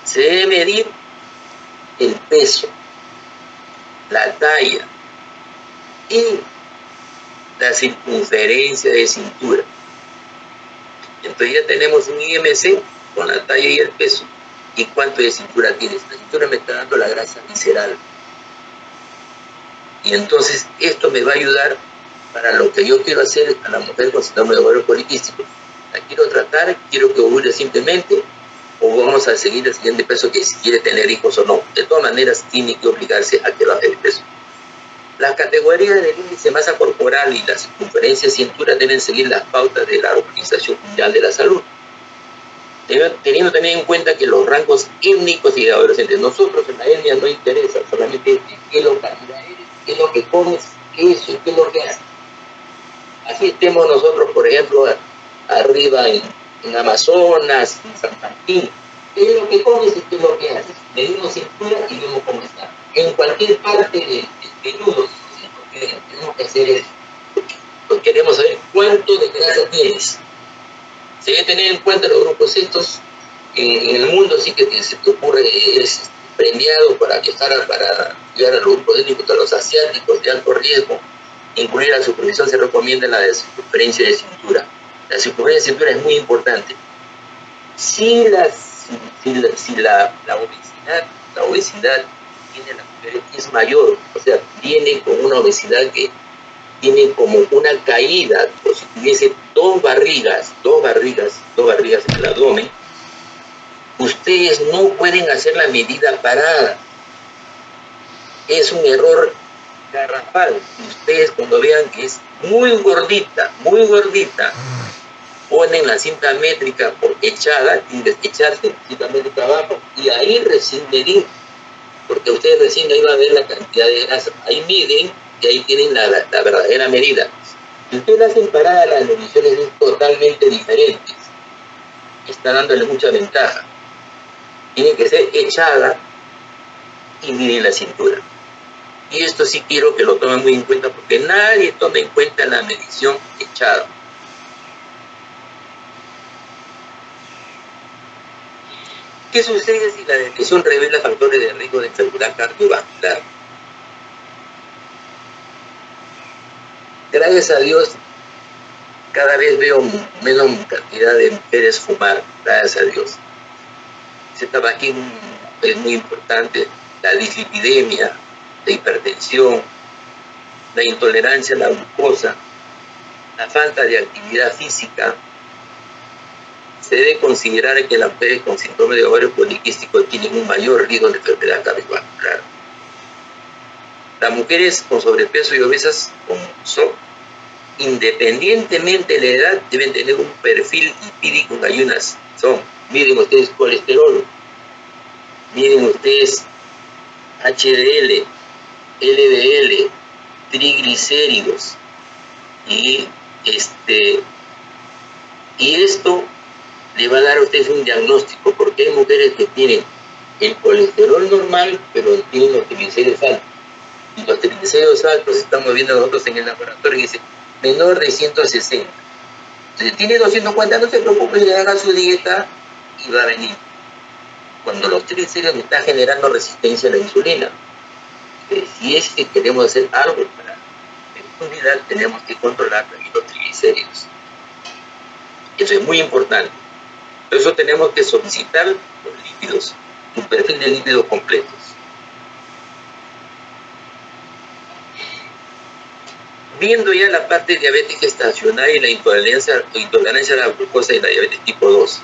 Se debe medir el peso, la talla y la circunferencia de cintura. Entonces ya tenemos un IMC con la talla y el peso y cuánto de cintura tienes. La cintura me está dando la grasa visceral. Y entonces esto me va a ayudar para lo que yo quiero hacer a la mujer con síndrome de ovario poliquístico. La quiero tratar, quiero que ovule simplemente, o vamos a seguir el siguiente peso que si quiere tener hijos o no. De todas maneras tiene que obligarse a que baje el peso. Las categorías del índice de masa corporal y la circunferencia de cintura deben seguir las pautas de la Organización Mundial de la Salud, teniendo también en cuenta que los rangos étnicos y adolescentes, nosotros en la etnia no interesa solamente qué localidad eres, qué es lo que comes, qué es y qué es lo que haces. Así estemos nosotros, por ejemplo, arriba en Amazonas, en San Martín, qué es lo que comes y qué es lo que haces. Medimos cintura y vemos cómo está. En cualquier parte del nudo, porque tenemos que hacer eso. Pues queremos saber cuánto de grasa tienes. Se debe tener en cuenta los grupos estos. En el mundo sí que se te ocurre, es premiado para viajar, para llegar a los grupos étnicos, a los asiáticos de alto riesgo. Incluir a la supervisión se recomienda la de circunferencia de cintura. La circunferencia de cintura es muy importante. Si la obesidad tiene la mujer es mayor, o sea, viene con una obesidad que tiene como una caída, o si tuviese dos barrigas en el abdomen, ustedes no pueden hacer la medida parada. Es un error garrafal. Ustedes cuando vean que es muy gordita, ponen la cinta métrica por echada, tienen que echarse cinta métrica abajo y ahí recién medir, porque ustedes recién ahí van a ver la cantidad de grasa. Ahí miden y ahí tienen la verdadera medida. Si ustedes hacen parada, las mediciones son totalmente diferentes. Está dándole mucha ventaja. Tiene que ser echada y miden la cintura. Y esto sí quiero que lo tomen muy en cuenta porque nadie toma en cuenta la medición echada. ¿Qué sucede si la detección revela factores de riesgo de enfermedad cardiovascular? Gracias a Dios, cada vez veo menos cantidad de mujeres fumar, gracias a Dios. Ese tabaquismo es muy importante, la dislipidemia, la hipertensión, la intolerancia a la glucosa, la falta de actividad física. Se debe considerar que las mujeres con síndrome de ovario poliquístico tienen un mayor riesgo de enfermedad cardiovascular. Las mujeres con sobrepeso y obesas son, independientemente de la edad, deben tener un perfil lipídico en ayunas. Miren ustedes colesterol, miren ustedes HDL, LDL, triglicéridos y esto le va a dar a ustedes un diagnóstico, porque hay mujeres que tienen el colesterol normal, pero tienen los triglicéridos altos. Y los triglicéridos altos estamos viendo nosotros en el laboratorio y dice menor de 160. Si tiene 240, no se preocupe, le haga su dieta y va a venir. Cuando los triglicéridos están generando resistencia a la insulina. Si es que queremos hacer algo para la inmunidad, tenemos que controlar también los triglicéridos. Eso es muy importante. Por eso tenemos que solicitar los lípidos, un perfil de lípidos completos. Viendo ya la parte de diabetes gestacional y la intolerancia a la glucosa y la diabetes tipo 2.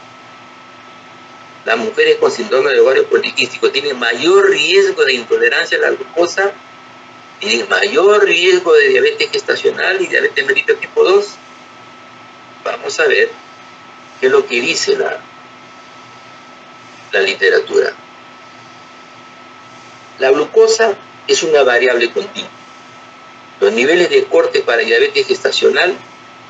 Las mujeres con síndrome de ovario poliquístico tienen mayor riesgo de intolerancia a la glucosa, tienen mayor riesgo de diabetes gestacional y diabetes mellitus tipo 2. Vamos a ver qué es lo que dice la literatura. La glucosa es una variable continua. Los niveles de corte para diabetes gestacional,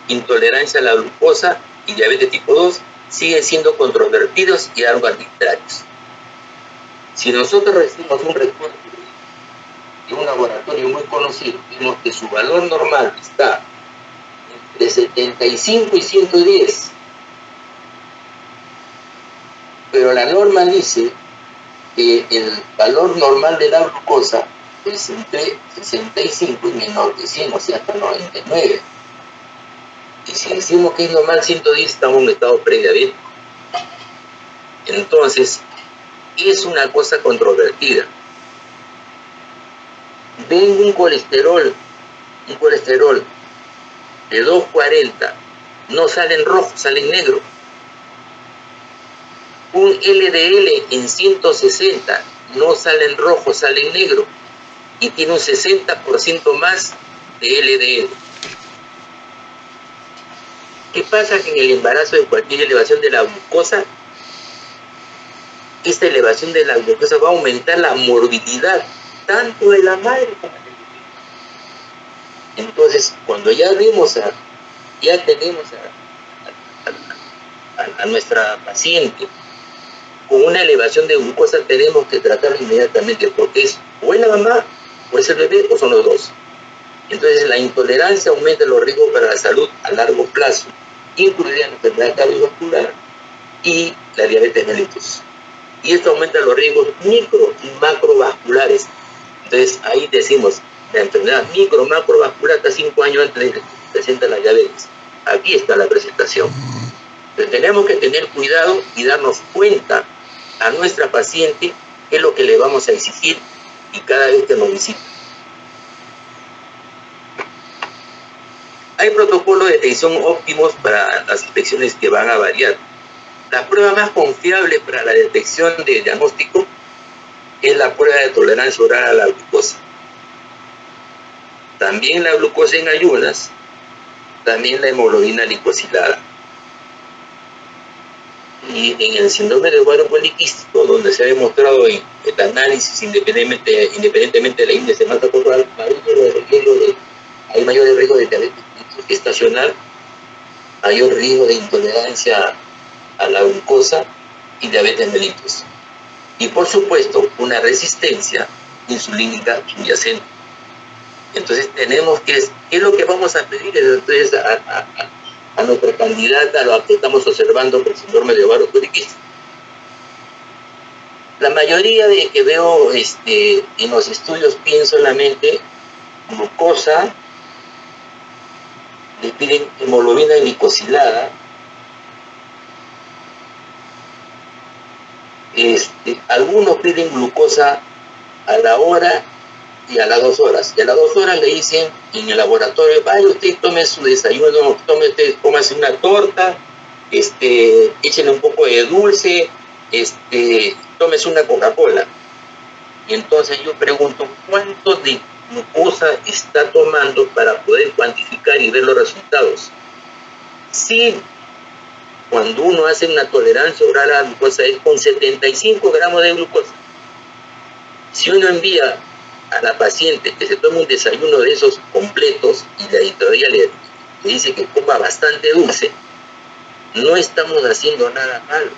intolerancia a la glucosa y diabetes tipo 2 siguen siendo controvertidos y algo arbitrarios. Si nosotros recibimos un reporte de un laboratorio muy conocido, vemos que su valor normal está entre 75 y 110, pero la norma dice que el valor normal de la glucosa es entre 65 y menor de 100, o sea, hasta 99. Y si decimos que es normal 110, estamos en un estado prediabético. Entonces, es una cosa controvertida. Ven un colesterol de 240, no sale en rojo, sale en negro. Un LDL en 160 no sale en rojo, sale en negro, y tiene un 60% más de LDL. ¿Qué pasa? Que en el embarazo, de cualquier elevación de la glucosa, esta elevación de la glucosa va a aumentar la morbilidad tanto de la madre como del bebé. Entonces, cuando ya tenemos a nuestra paciente con una elevación de glucosa, tenemos que tratarla inmediatamente, porque es o es la mamá, o es el bebé, o son los dos. Entonces, la intolerancia aumenta los riesgos para la salud a largo plazo, incluida la enfermedad cardiovascular y la diabetes mellitus. Y esto aumenta los riesgos micro y macrovasculares. Entonces, ahí decimos, la enfermedad micro-macrovascular está 5 años antes de que presenta la diabetes. Aquí está la presentación. Entonces, tenemos que tener cuidado y darnos cuenta a nuestra paciente qué es lo que le vamos a exigir y cada vez que nos visita. Hay protocolos de detección óptimos para las infecciones que van a variar. La prueba más confiable para la detección de diagnóstico es la prueba de tolerancia oral a la glucosa. También la glucosa en ayunas, también la hemoglobina glicosilada. Y en el síndrome de ovario poliquístico, donde se ha demostrado en análisis independientemente de la índice de masa corporal, hay mayor riesgo de diabetes gestacional, mayor riesgo de intolerancia a la glucosa y diabetes mellitus. Y por supuesto, una resistencia insulínica subyacente. Entonces tenemos que, ¿qué es lo que vamos a pedir? Entonces a nuestra candidata, a lo que estamos observando por el síndrome de ovario poliquístico. La mayoría de que veo en los estudios piden solamente glucosa, le piden hemoglobina glicosilada, algunos piden glucosa a la hora y a las 2 horas. Y a las 2 horas le dicen en el laboratorio, vaya usted, tome su desayuno, cómase una torta, échenle un poco de dulce, tómese una Coca-Cola. Y entonces yo pregunto, ¿cuánto de glucosa está tomando para poder cuantificar y ver los resultados? Sí, cuando uno hace una tolerancia oral a la glucosa es con 75 gramos de glucosa. Si uno envía a la paciente que se tome un desayuno de esos completos y la editorial le dice que coma bastante dulce, no estamos haciendo nada malo.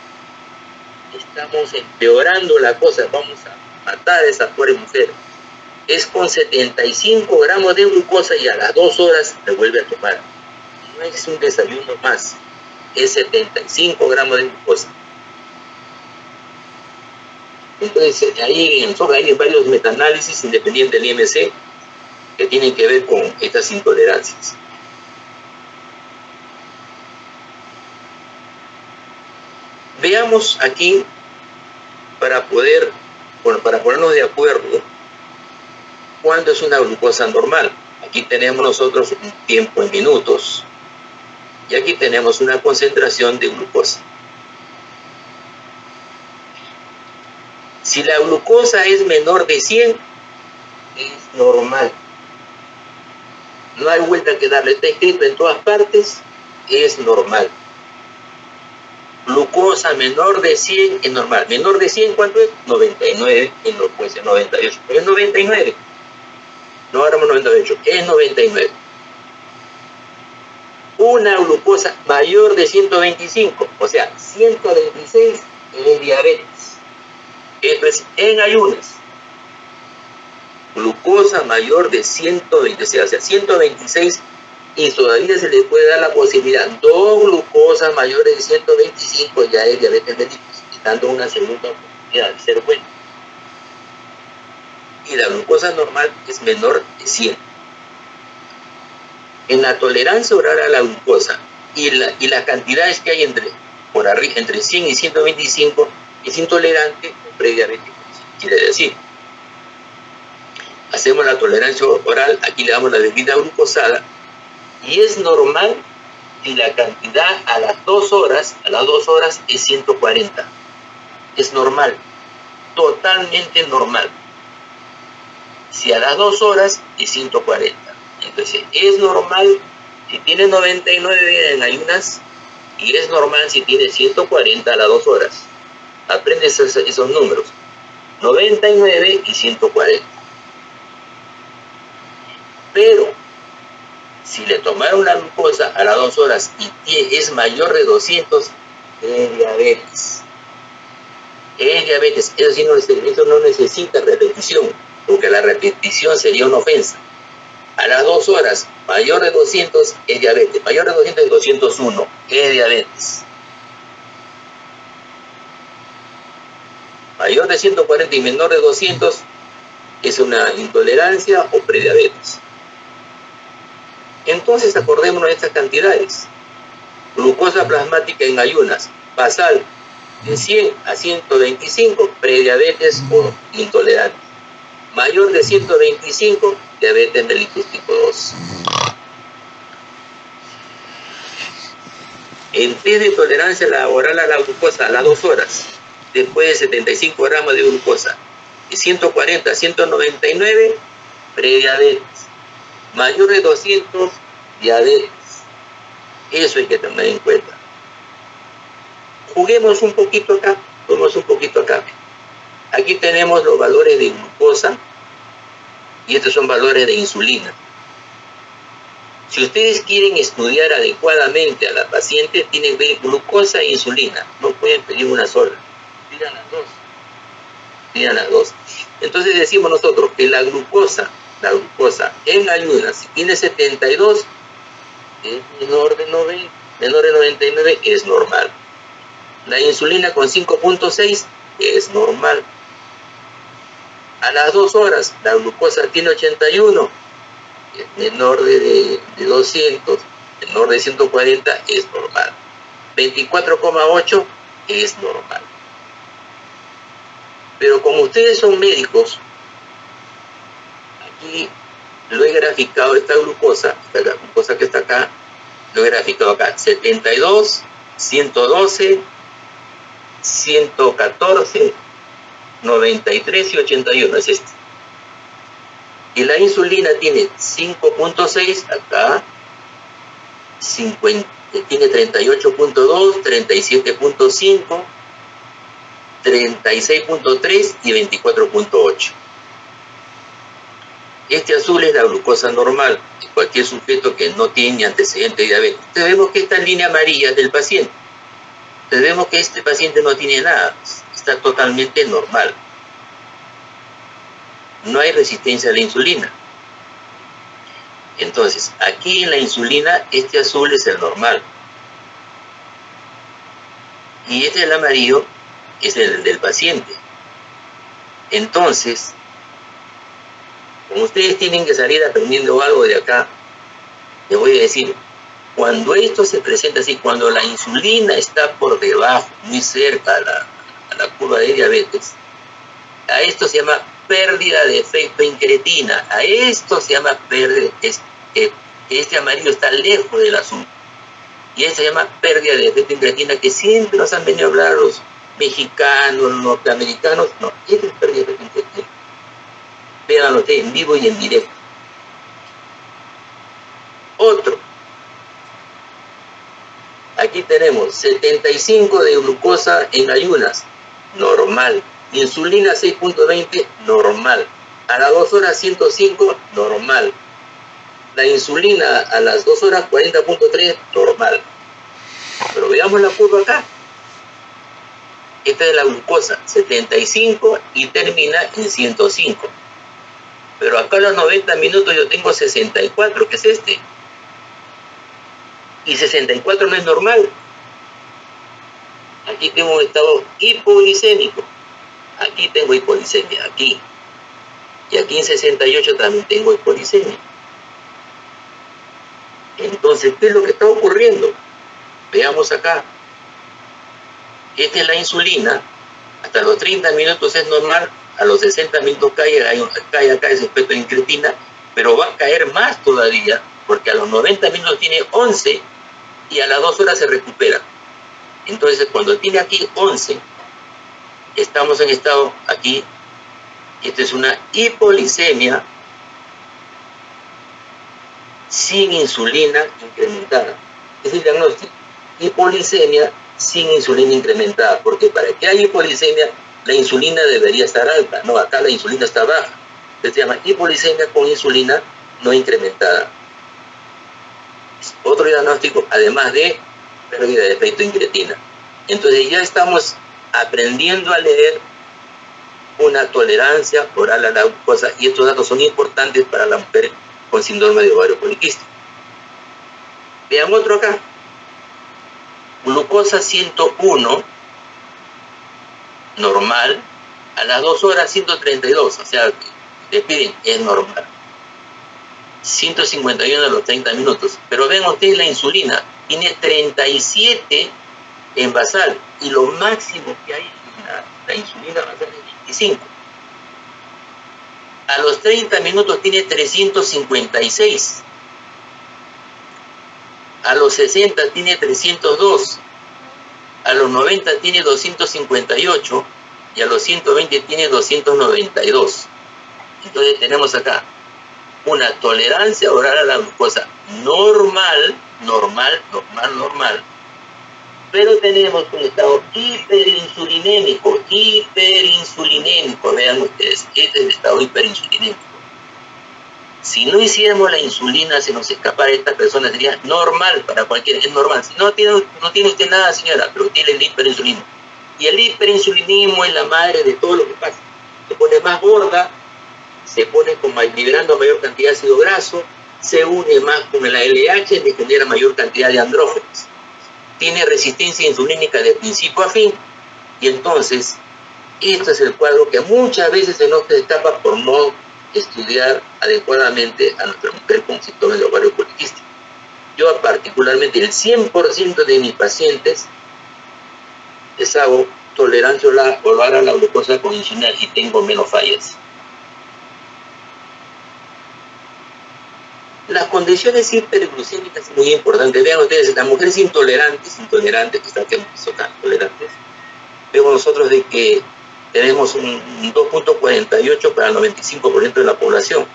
Estamos empeorando la cosa, vamos a matar a esa pobre mujer. Es con 75 gramos de glucosa y a las 2 horas se vuelve a tomar. No es un desayuno más, es 75 gramos de glucosa. Entonces, hay varios metaanálisis independientes del IMC que tienen que ver con estas intolerancias. Veamos aquí, para ponernos de acuerdo, cuándo es una glucosa normal. Aquí tenemos nosotros un tiempo en minutos y aquí tenemos una concentración de glucosa. Si la glucosa es menor de 100, es normal. No hay vuelta que darle, está escrito en todas partes, es normal. Glucosa menor de 100 es normal. Menor de 100, ¿cuánto es? 99, y no puede ser 98, pero es 99. No hagamos 98, es 99. Una glucosa mayor de 125, o sea, 126 es diabetes. Esto es en ayunas. Glucosa mayor de 126, o sea, 126, y todavía se le puede dar la posibilidad. 2 glucosas mayores de 125 ya es diabetes mellitus, dando una segunda oportunidad de ser bueno. Y la glucosa normal es menor de 100. En la tolerancia oral a la glucosa y las cantidades que hay entre 100 y 125 es intolerante o prediabético, quiere decir. Hacemos la tolerancia oral, aquí le damos la bebida glucosada y es normal si la cantidad a las 2 horas es 140. Es normal, totalmente normal. Si a las 2 horas es 140. Entonces, es normal si tiene 99 en ayunas y es normal si tiene 140 a las 2 horas. Aprende esos números. 99 y 140. Pero, si le tomaron la glucosa a las 2 horas y es mayor de 200, es diabetes. Es diabetes. Eso no necesita repetición, porque la repetición sería una ofensa. A las 2 horas, mayor de 200 es diabetes. Mayor de 200 es 201, es diabetes. Mayor de 140 y menor de 200 es una intolerancia o prediabetes. Entonces acordémonos de estas cantidades. Glucosa plasmática en ayunas, basal de 100 a 125, prediabetes o intolerante. Mayor de 125, diabetes mellitus tipo 2. En test de tolerancia oral a la glucosa a las 2 horas, después de 75 gramos de glucosa, de 140 a 199, prediabetes. Mayor de 200, diabetes. Eso hay que tener en cuenta. Juguemos un poquito acá. Aquí tenemos los valores de glucosa y estos son valores de insulina. Si ustedes quieren estudiar adecuadamente a la paciente, tienen que ver glucosa e insulina. No pueden pedir una sola. Pidan las dos. Entonces decimos nosotros que la glucosa en ayunas, si tiene 72, es menor de 99, es normal. La insulina con 5.6 es normal. A las 2 horas, la glucosa tiene 81, es menor de 200, menor de 140, es normal. 24,8 es normal. Pero como ustedes son médicos, aquí lo he graficado, esta glucosa que está acá, lo he graficado acá, 72, 112, 114, 93 y 81, es este. Y la insulina tiene 5.6, acá, tiene 38.2, 37.5, 36.3 y 24.8. Este azul es la glucosa normal de cualquier sujeto que no tiene antecedente de diabetes. Entonces vemos que esta línea amarilla es del paciente. Entonces vemos que este paciente no tiene nada, está totalmente normal. No hay resistencia a la insulina. Entonces, aquí en la insulina, este azul es el normal. Y este, el amarillo, es el del paciente. Entonces, como ustedes tienen que salir aprendiendo algo de acá, les voy a decir, cuando esto se presenta así, cuando la insulina está por debajo, muy cerca a la curva de diabetes, a esto se llama pérdida de efecto incretina. A esto se llama pérdida, este amarillo está lejos del azul. Y esto se llama pérdida de efecto incretina, que siempre nos han venido a hablar los mexicanos, los norteamericanos. No, esto es pérdida de efecto incretina. Véanlo ustedes en vivo y en directo. Otro. Aquí tenemos 75 de glucosa en ayunas, normal. Insulina 6.20, normal. A las 2 horas 105, normal. La insulina a las 2 horas 40.3, normal. Pero veamos la curva acá. Esta es la glucosa, 75 y termina en 105. Pero acá a los 90 minutos yo tengo 64, que es este. Y 64 no es normal. Aquí tengo un estado hipoglicémico. Aquí tengo hipoglicemia, aquí. Y aquí en 68 también tengo hipoglicemia. Entonces, ¿qué es lo que está ocurriendo? Veamos acá. Esta es la insulina. Hasta los 30 minutos es normal. A los 60 minutos cae acá ese efecto de incretina. Pero va a caer más todavía. Porque a los 90 minutos tiene 11 y a las 2 horas se recupera. Entonces, cuando tiene aquí 11, estamos en estado aquí. Esta es una hipoglicemia sin insulina incrementada. Es el diagnóstico. Hipoglicemia sin insulina incrementada. Porque para que haya hipoglicemia, la insulina debería estar alta. No, acá la insulina está baja. Se llama hipoglicemia con insulina no incrementada. Es otro diagnóstico, además de pérdida de efecto incretina. Entonces ya estamos aprendiendo a leer una tolerancia oral a la glucosa, y estos datos son importantes para la mujer con síndrome de ovario poliquístico. Vean otro acá. Glucosa 101, normal, a las 2 horas 132, o sea, le piden, es normal. 151 a los 30 minutos. Pero ven ustedes la insulina, tiene 37 en basal, y lo máximo que hay en la insulina basal es 25. A los 30 minutos tiene 356. A los 60 tiene 302. A los 90 tiene 258. Y a los 120 tiene 292. Entonces tenemos acá una tolerancia oral a la glucosa normal, pero tenemos un estado hiperinsulinémico, vean ustedes, este es el estado hiperinsulinémico. Si no hiciéramos la insulina, se nos escapara, esta persona sería normal para cualquiera, es normal. Si no tiene usted nada, señora, pero tiene el hiperinsulinismo. Y el hiperinsulinismo es la madre de todo lo que pasa. Se pone más gorda, se pone liberando mayor cantidad de ácido graso, se une más con la LH, le genera mayor cantidad de andrógenos. Tiene resistencia insulínica de principio a fin, y entonces este es el cuadro que muchas veces se nos escapa por no estudiar adecuadamente a nuestra mujer con síndrome de ovario poliquístico. Yo particularmente el 100% de mis pacientes les hago tolerancia oral a la glucosa con insulina y tengo menos fallas. Las condiciones hiperglucémicas son muy importantes. Vean ustedes, las mujeres intolerantes que están tolerantes, vemos nosotros de que tenemos un 2.48 para el 95% de la población.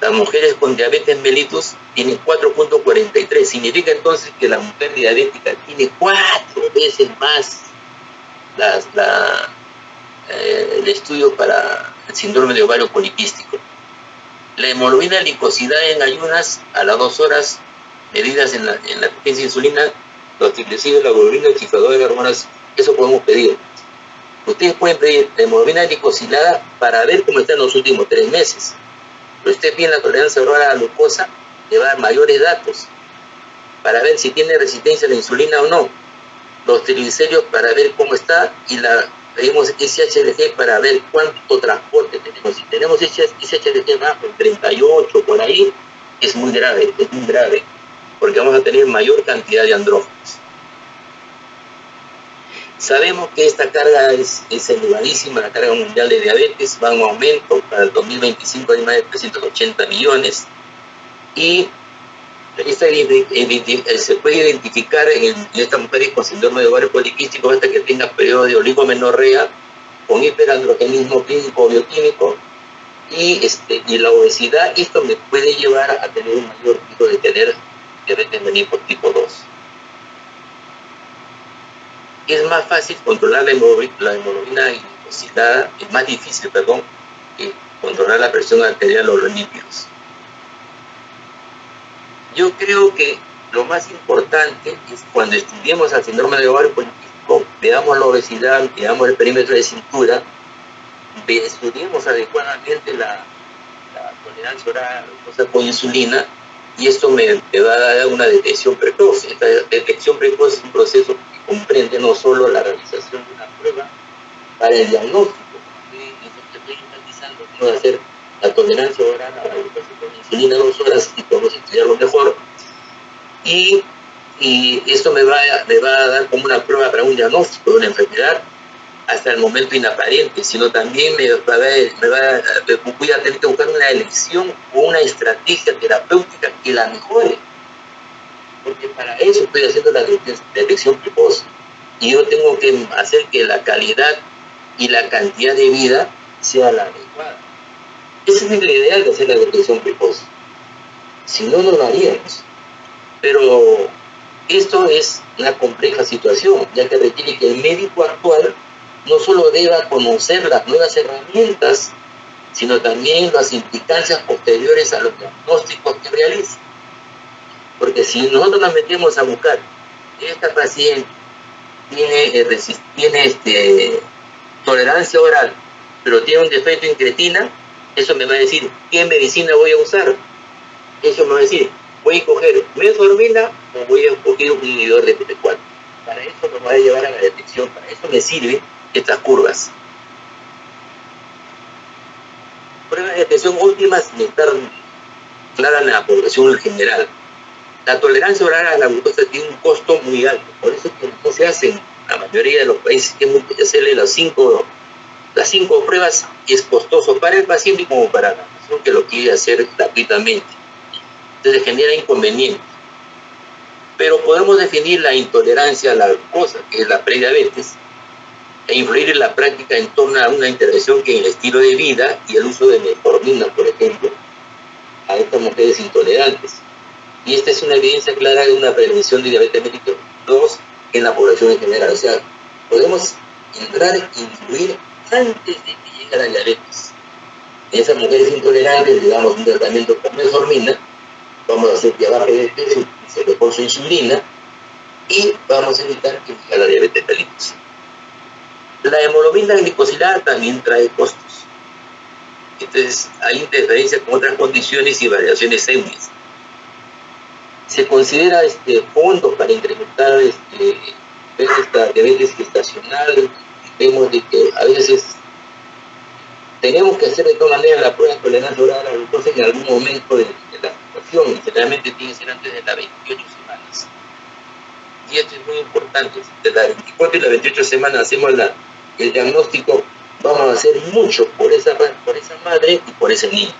Las mujeres con diabetes mellitus tienen 4.43. Significa entonces que la mujer diabética tiene 4 veces más el estudio para el síndrome de ovario poliquístico. La hemoglobina glicosilada en ayunas a las 2 horas, medidas en la frecuencia de insulina, los triglicéridos, la globulina, el cifrador de hormonas, eso podemos pedir. Ustedes pueden pedir la hemoglobina glicosilada para ver cómo está en los últimos 3 meses. Pero usted pide la tolerancia oral a la glucosa, le va a dar mayores datos para ver si tiene resistencia a la insulina o no. Los triglicéridos para ver cómo está, y pedimos SHLG para ver cuánto transporte tenemos. Si tenemos SHLG bajo, 38 por ahí, es muy grave, porque vamos a tener mayor cantidad de andrógenos. Sabemos que esta carga es elevadísima, la carga mundial de diabetes va en aumento. Para el 2025 hay más de 380 millones, y se puede identificar en esta mujer con síndrome de ovario poliquístico hasta que tenga periodo de oligomenorrea con hiperandrogenismo clínico bioquímico y la obesidad. Esto me puede llevar a tener un mayor riesgo de tener diabetes mellitus tipo 2. Es más fácil controlar la hemoglobina glicosilada, es más difícil, que controlar la presión arterial o los lípidos. Yo creo que lo más importante es cuando estudiemos al síndrome de ovario poliquístico, diagnóstico, veamos la obesidad, veamos el perímetro de cintura, estudiemos adecuadamente la tolerancia oral a la glucosa con insulina, y esto me va a dar una detección precoz. Esta detección precoz es un proceso que comprende no solo la realización de una prueba para el diagnóstico, que estoy enfatizando, sino de hacer la tolerancia oral a la glucosa con insulina 2 horas y podemos estudiarlo mejor. Y esto me va a dar como una prueba para un diagnóstico de una enfermedad hasta el momento inaparente, sino también voy a tener que buscar una elección o una estrategia terapéutica que la mejore, porque para eso estoy haciendo la detección precoz, y yo tengo que hacer que la calidad y la cantidad de vida sea la adecuada. Ese es el ideal de hacer la detección precoz, si no, no lo haríamos. Pero esto es una compleja situación, ya que requiere que el médico actual no solo deba conocer las nuevas herramientas, sino también las implicancias posteriores a los diagnósticos que realiza. Porque si nosotros nos metemos a buscar, esta paciente tiene tolerancia oral, pero tiene un defecto en creatina, eso me va a decir qué medicina voy a usar. Eso me va a decir, voy a coger metformina o voy a coger un inhibidor de PT4. Para eso nos va a llevar a la detección, para eso me sirven estas curvas. Pruebas de detección últimas sin estar clara en la población en general. La tolerancia oral a la glucosa tiene un costo muy alto, por eso es que no se hacen en la mayoría de los países, que hacerle las cinco pruebas es costoso para el paciente y como para la persona que lo quiere hacer gratuitamente. Entonces genera inconvenientes. Pero podemos definir la intolerancia a la glucosa, que es la prediabetes, e influir en la práctica en torno a una intervención que en el estilo de vida y el uso de metformina, por ejemplo, a estas mujeres intolerantes. Y esta es una evidencia clara de una prevención de diabetes mellitus 2 en la población en general. O sea, podemos entrar e influir antes de que llegue la diabetes. En esas mujeres intolerantes le damos un tratamiento con metformina, vamos a hacer que baje de peso, se le pone su insulina y vamos a evitar que llegue la diabetes mellitus. La hemoglobina glicosilada también trae costos. Entonces hay interferencia con otras condiciones y variaciones étnicas. Se considera fondos para incrementar esta diabetes gestacional. Vemos de que a veces tenemos que hacer de todas maneras la prueba de tolerancia oral a la glucosa en algún momento de la situación, y generalmente tiene que ser antes de las 28 semanas. Y esto es muy importante. De las 24 y las 28 semanas hacemos el diagnóstico, vamos a hacer mucho por esa madre y por ese niño.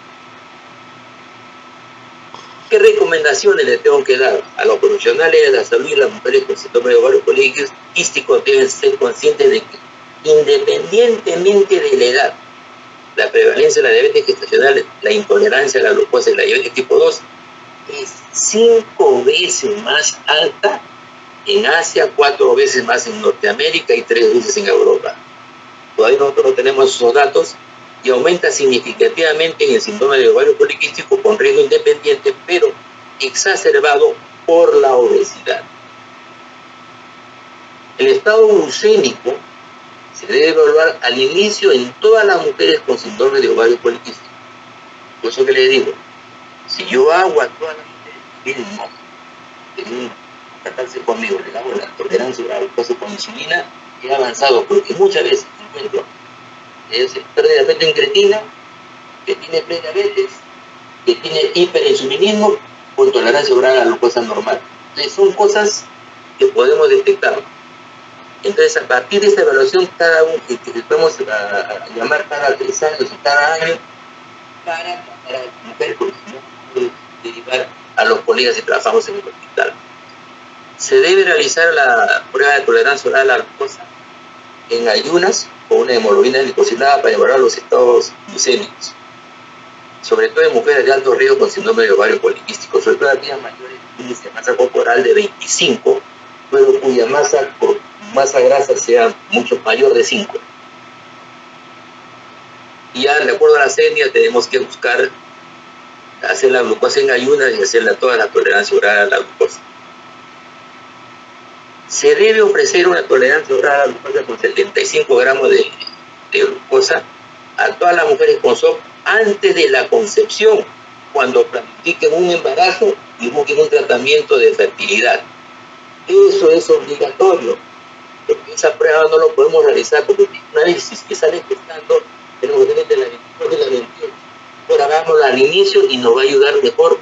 ¿Qué recomendaciones le tengo que dar a los profesionales de la salud y las mujeres con síndrome de ovario poliquístico? Deben ser conscientes de que, independientemente de la edad, la prevalencia de la diabetes gestacional, la intolerancia a la glucosa y la diabetes tipo 2 es 5 veces más alta en Asia, 4 veces más en Norteamérica y 3 veces en Europa. Todavía nosotros no tenemos esos datos, y aumenta significativamente en el síndrome de ovario poliquístico con riesgo independiente, pero exacerbado por la obesidad. El estado glucémico se debe evaluar al inicio en todas las mujeres con síndrome de ovario poliquístico. Por eso que le digo, si yo hago a todas las mujeres, miren, no, deben tratarse conmigo, le hago la tolerancia a la glucosa con insulina, he avanzado, porque muchas veces encuentro pérdida de peso en creatina, que tiene prediabetes, que tiene hiperinsulinismo con tolerancia oral a la glucosa normal. Entonces son cosas que podemos detectar. Entonces, a partir de esta evaluación, cada uno que vamos a llamar cada 3 años o cada año para mujer, porque no derivar a los colegas que trabajamos en el hospital. Se debe realizar la prueba de tolerancia oral a la glucosa en ayunas con una hemoglobina glicosilada para evaluar los estados glucémicos, sobre todo en mujeres de alto riesgo con síndrome de ovario poliquístico, sobre todo aquellas mayores de índice de masa corporal de 25, pero cuya masa grasa sea mucho mayor de 5. Y ya de acuerdo a la etnia tenemos que buscar hacer la glucosa en ayunas y hacer toda la tolerancia oral a la glucosa. Se debe ofrecer una tolerancia oral a glucosa con 75 gramos de glucosa a todas las mujeres con SOP antes de la concepción, cuando planifiquen un embarazo y busquen un tratamiento de fertilidad. Eso es obligatorio, porque esa prueba no lo podemos realizar, porque una vez que sale testando, tenemos que tener de la 22 de la 28. Ahora hagámoslo al inicio y nos va a ayudar mejor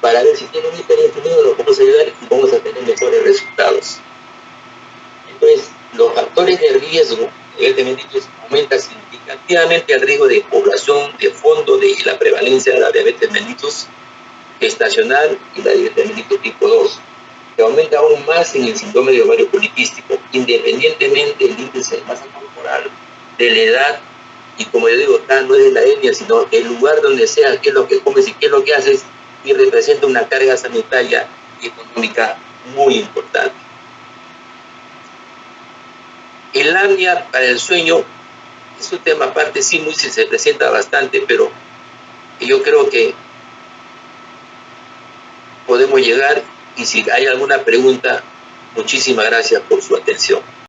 para ver si tiene un hiperinsulinismo, lo podemos ayudar y vamos a tener mejores resultados. Entonces, los factores de riesgo, evidentemente, aumenta significativamente el riesgo de población de fondo de la prevalencia de la diabetes mellitus gestacional y la diabetes mellitus tipo 2, que aumenta aún más en el síndrome de ovario poliquístico, independientemente del índice de masa corporal, de la edad, y como yo digo, acá no es de la etnia, sino el lugar donde sea, qué es lo que comes y qué es lo que haces, y representa una carga sanitaria y económica muy importante. El apnea para el sueño es un tema aparte, sí, se presenta bastante, pero yo creo que podemos llegar, y si hay alguna pregunta, muchísimas gracias por su atención.